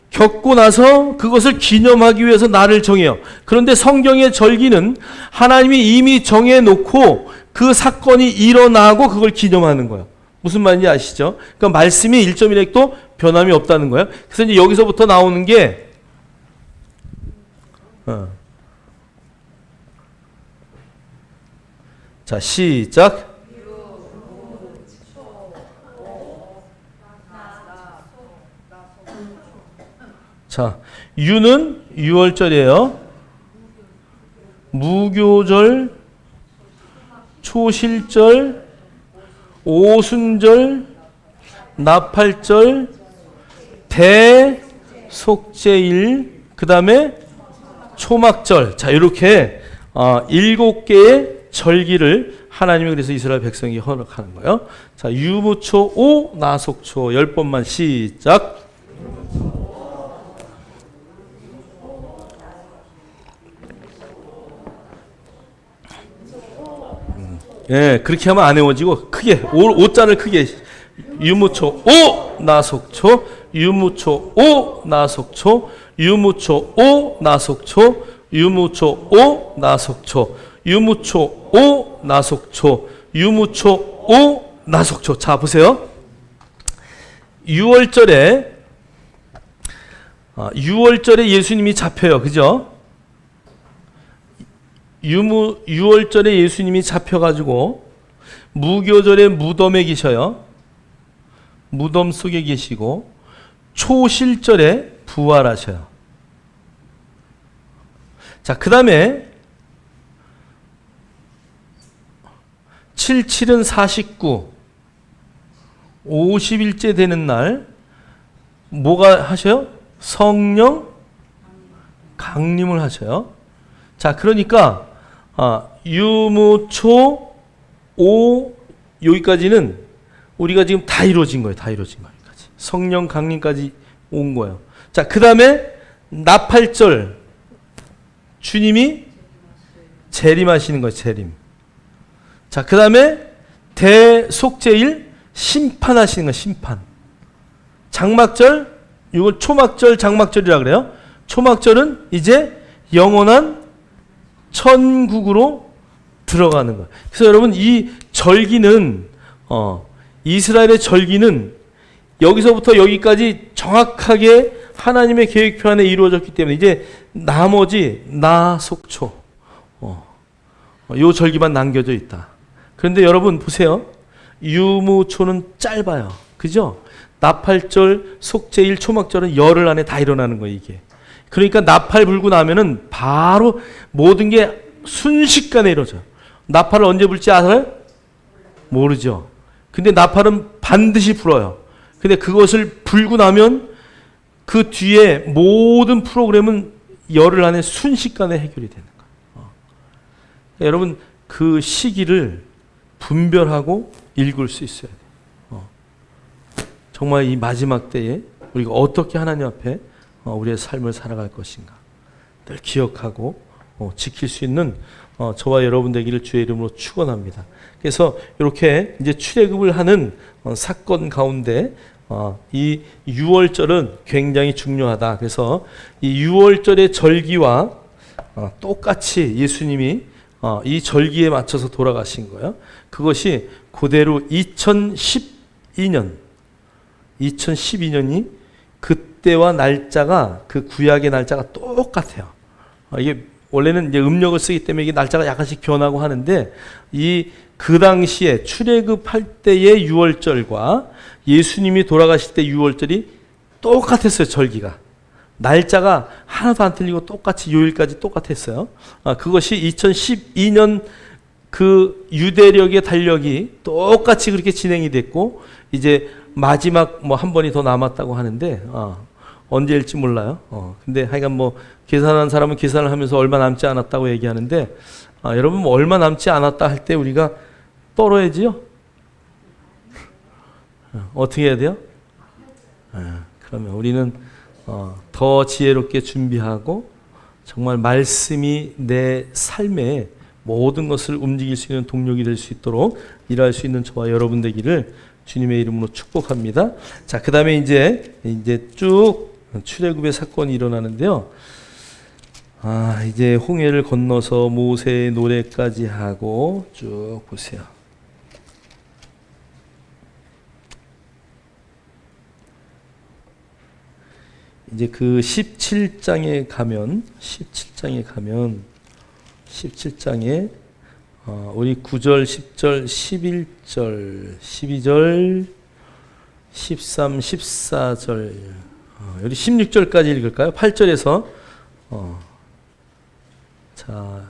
겪고 나서 그것을 기념하기 위해서 날을 정해요. 그런데 성경의 절기는 하나님이 이미 정해놓고 그 사건이 일어나고 그걸 기념하는 거예요. 무슨 말인지 아시죠? 그러니까 말씀이 1.1핵도 변함이 없다는 거예요. 그래서 이제 여기서부터 나오는 게 자, 시작. 자, 유는 유월절이에요. 무교절, 초실절, 오순절, 나팔절, 대속제일, 그 다음에 초막절. 자, 이렇게 7개의 절기를 하나님이 그래서 이스라엘 백성이 허락하는 거예요. 자, 유무초, 오, 나속초 10번만 시작. 예, 그렇게 하면 안 외워지고 크게 오자를 크게 유무초 오 나속초 유무초 오 나속초 유무초 오 나속초 유무초 오 나속초 유무초 오 나속초 유무초 오 나속초. 자, 보세요. 6월절에 예수님이 잡혀요. 그죠? 6월절에 예수님이 잡혀가지고 무교절에 무덤에 계셔요. 무덤 속에 계시고 초실절에 부활하셔요. 자, 그 다음에 77은 49, 50일째 되는 날 뭐가 하셔요? 성령 강림을 하셔요. 자, 그러니까 유무초 오 여기까지는 우리가 지금 다 이루어진 거예요. 다 이루어진 거예요. 여기까지. 성령 강림까지 온 거예요. 자, 그 다음에 나팔절 주님이 재림하시는 거예요. 재림. 자, 그 다음에 대속제일 심판하시는 거예요. 심판. 장막절, 이걸 초막절, 장막절이라 그래요. 초막절은 이제 영원한 천국으로 들어가는 거예요. 그래서 여러분, 이 절기는 이스라엘의 절기는 여기서부터 여기까지 정확하게 하나님의 계획표 안에 이루어졌기 때문에 이제 나머지 나속초 요 절기만 남겨져 있다. 그런데 여러분 보세요. 유무초는 짧아요. 그죠? 나팔절, 속제일, 초막절은 열흘 안에 다 일어나는 거예요, 이게. 그러니까 나팔 불고 나면은 바로 모든 게 순식간에 이루어져요. 나팔을 언제 불지 알아요? 모르죠. 근데 나팔은 반드시 불어요. 근데 그것을 불고 나면 그 뒤에 모든 프로그램은 열흘 안에 순식간에 해결이 되는 거예요. 여러분, 그 시기를 분별하고 읽을 수 있어야 돼요. 정말 이 마지막 때에 우리가 어떻게 하나님 앞에 우리의 삶을 살아갈 것인가 늘 기억하고 지킬 수 있는 저와 여러분 되기를 주의 이름으로 축원합니다. 그래서 이렇게 이제 출애굽을 하는 사건 가운데 이 유월절은 굉장히 중요하다. 그래서 이 유월절의 절기와 똑같이 예수님이 이 절기에 맞춰서 돌아가신 거예요. 그것이 그대로 2012년이 그때와 날짜가 그 구약의 날짜가 똑같아요. 이게 원래는 이제 음력을 쓰기 때문에 이게 날짜가 약간씩 변하고 하는데 그 당시에 출애굽할 때의 유월절과 예수님이 돌아가실 때 유월절이 똑같았어요. 절기가 날짜가 하나도 안 틀리고 똑같이 요일까지 똑같았어요. 그것이 2012년 그 유대력의 달력이 똑같이 그렇게 진행이 됐고 이제 마지막 뭐 한 번이 더 남았다고 하는데 언제일지 몰라요. 근데 하여간 뭐 계산한 사람은 계산을 하면서 얼마 남지 않았다고 얘기하는데 여러분 뭐 얼마 남지 않았다 할 때 우리가 떨어야지요. 어떻게 해야 돼요? 그러면 우리는 더 지혜롭게 준비하고 정말 말씀이 내 삶에 모든 것을 움직일 수 있는 동력이 될 수 있도록 일할 수 있는 저와 여러분 되기를 주님의 이름으로 축복합니다. 자, 그 다음에 이제 쭉 출애굽의 사건이 일어나는데요. 이제 홍해를 건너서 모세의 노래까지 하고 쭉 보세요. 이제 그 17장에 가면 우리 9절, 10절, 11절, 12절, 13, 14절, 여기 16절까지 읽을까요? 8절에서 자,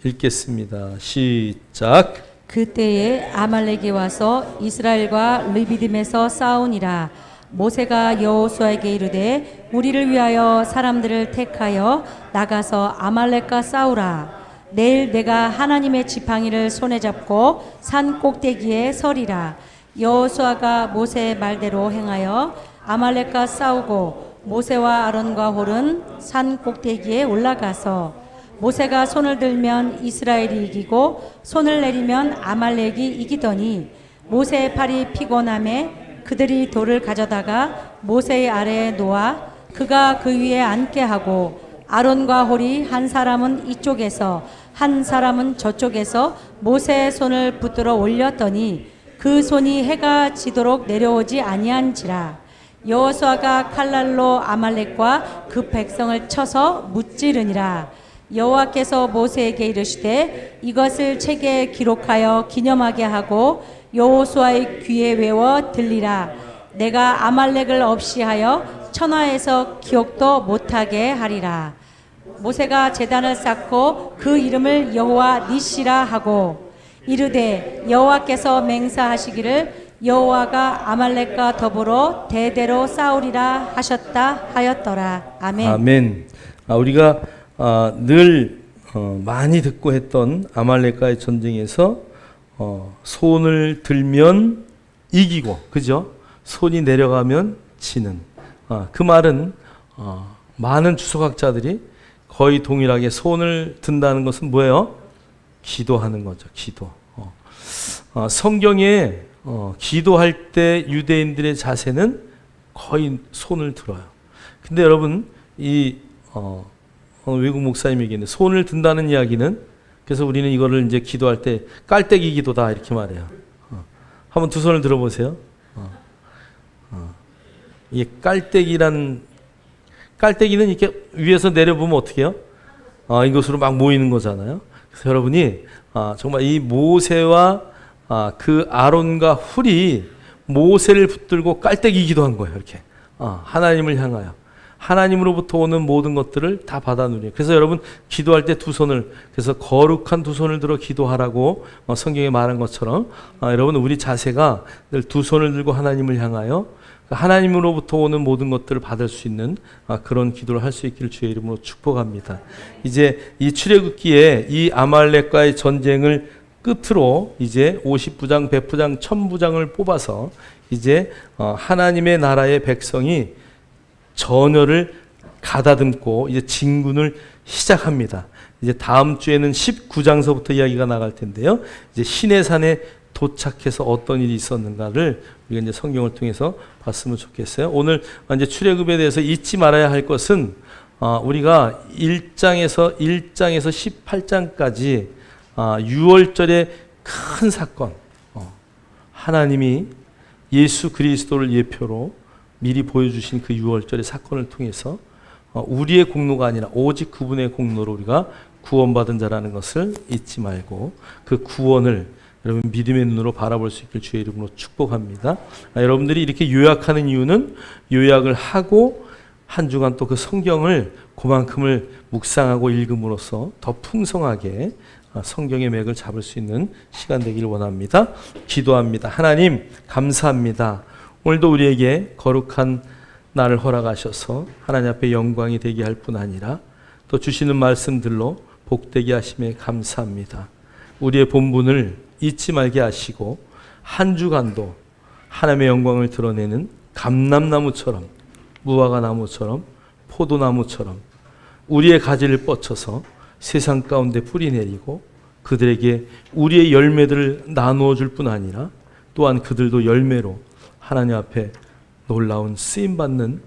읽겠습니다. 시작. 그때에 아말렉이 와서 이스라엘과 르비딤에서 싸우니라. 모세가 여호수아에게 이르되 우리를 위하여 사람들을 택하여 나가서 아말렉과 싸우라. 내일 내가 하나님의 지팡이를 손에 잡고 산 꼭대기에 서리라. 여호수아가 모세의 말대로 행하여 아말렉과 싸우고 모세와 아론과 홀은 산 꼭대기에 올라가서 모세가 손을 들면 이스라엘이 이기고 손을 내리면 아말렉이 이기더니 모세의 팔이 피곤함에 그들이 돌을 가져다가 모세의 아래에 놓아 그가 그 위에 앉게 하고 아론과 홀이 한 사람은 이쪽에서 한 사람은 저쪽에서 모세의 손을 붙들어 올렸더니 그 손이 해가 지도록 내려오지 아니한지라. 여호수아가 칼날로 아말렉과 그 백성을 쳐서 무찌르니라. 여호와께서 모세에게 이르시되 이것을 책에 기록하여 기념하게 하고 여호수아의 귀에 외워 들리라. 내가 아말렉을 없이 하여 천하에서 기억도 못하게 하리라. 모세가 제단을 쌓고 그 이름을 여호와 니시라 하고 이르되 여호와께서 맹사하시기를 여호와가 아말렉과 더불어 대대로 싸우리라 하셨다 하였더라. 아멘. 아멘. 우리가 늘 많이 듣고 했던 아말렉과의 전쟁에서 손을 들면 이기고, 그죠? 손이 내려가면 지는. 그 말은 많은 주석학자들이 거의 동일하게 손을 든다는 것은 뭐예요? 기도하는 거죠. 기도. 성경에 기도할 때 유대인들의 자세는 거의 손을 들어요. 근데 여러분 이 외국 목사님이 얘기했는데 손을 든다는 이야기는, 그래서 우리는 이거를 이제 기도할 때 깔때기 기도다 이렇게 말해요. 한번 두 손을 들어보세요. 이게 깔때기는 이렇게 위에서 내려보면 어떻게 해요? 이것으로 막 모이는 거잖아요. 그래서 여러분이 정말 이 모세와 그 아론과 훌이 모세를 붙들고 깔때기 기도한 거예요. 이렇게 하나님을 향하여 하나님으로부터 오는 모든 것들을 다 받아 누려요. 그래서 여러분 기도할 때 두 손을, 그래서 거룩한 두 손을 들어 기도하라고 성경에 말한 것처럼 여러분 우리 자세가 늘 두 손을 들고 하나님을 향하여 하나님으로부터 오는 모든 것들을 받을 수 있는 그런 기도를 할 수 있기를 주의 이름으로 축복합니다. 이제 이 출애굽기에 이 아말렉과의 전쟁을 끝으로 이제 50부장, 100부장, 1000부장을 뽑아서 이제 하나님의 나라의 백성이 전열을 가다듬고 이제 진군을 시작합니다. 이제 다음 주에는 19장서부터 이야기가 나갈 텐데요. 이제 시내산에 도착해서 어떤 일이 있었는가를 우리가 이제 성경을 통해서 봤으면 좋겠어요. 오늘 이제 출애굽에 대해서 잊지 말아야 할 것은 우리가 1장에서 18장까지 6월절의 큰 사건, 하나님이 예수 그리스도를 예표로 미리 보여주신 그 6월절의 사건을 통해서 우리의 공로가 아니라 오직 그분의 공로로 우리가 구원받은 자라는 것을 잊지 말고 그 구원을 여러분 믿음의 눈으로 바라볼 수 있길 주의 이름으로 축복합니다. 여러분들이 이렇게 요약하는 이유는 요약을 하고 한 주간 또 그 성경을 그만큼을 묵상하고 읽음으로써 더 풍성하게 성경의 맥을 잡을 수 있는 시간 되기를 원합니다. 기도합니다. 하나님 감사합니다. 오늘도 우리에게 거룩한 날을 허락하셔서 하나님 앞에 영광이 되게 할 뿐 아니라 또 주시는 말씀들로 복되게 하심에 감사합니다. 우리의 본분을 잊지 말게 하시고 한 주간도 하나님의 영광을 드러내는 감람나무처럼, 무화과 나무처럼, 포도나무처럼 우리의 가지를 뻗쳐서 세상 가운데 뿌리 내리고 그들에게 우리의 열매들을 나누어 줄 뿐 아니라 또한 그들도 열매로 하나님 앞에 놀라운 쓰임받는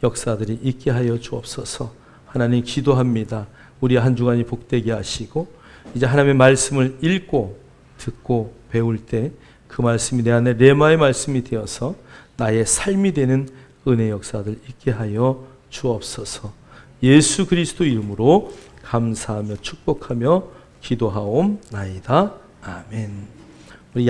역사들이 있게 하여 주옵소서. 하나님 기도합니다. 우리 한 주간이 복되게 하시고 이제 하나님의 말씀을 읽고 듣고 배울 때 그 말씀이 내 안에 레마의 말씀이 되어서 나의 삶이 되는 은혜 역사들 있게 하여 주옵소서. 예수 그리스도 이름으로 감사하며 축복하며 기도하옵나이다. 아멘. 우리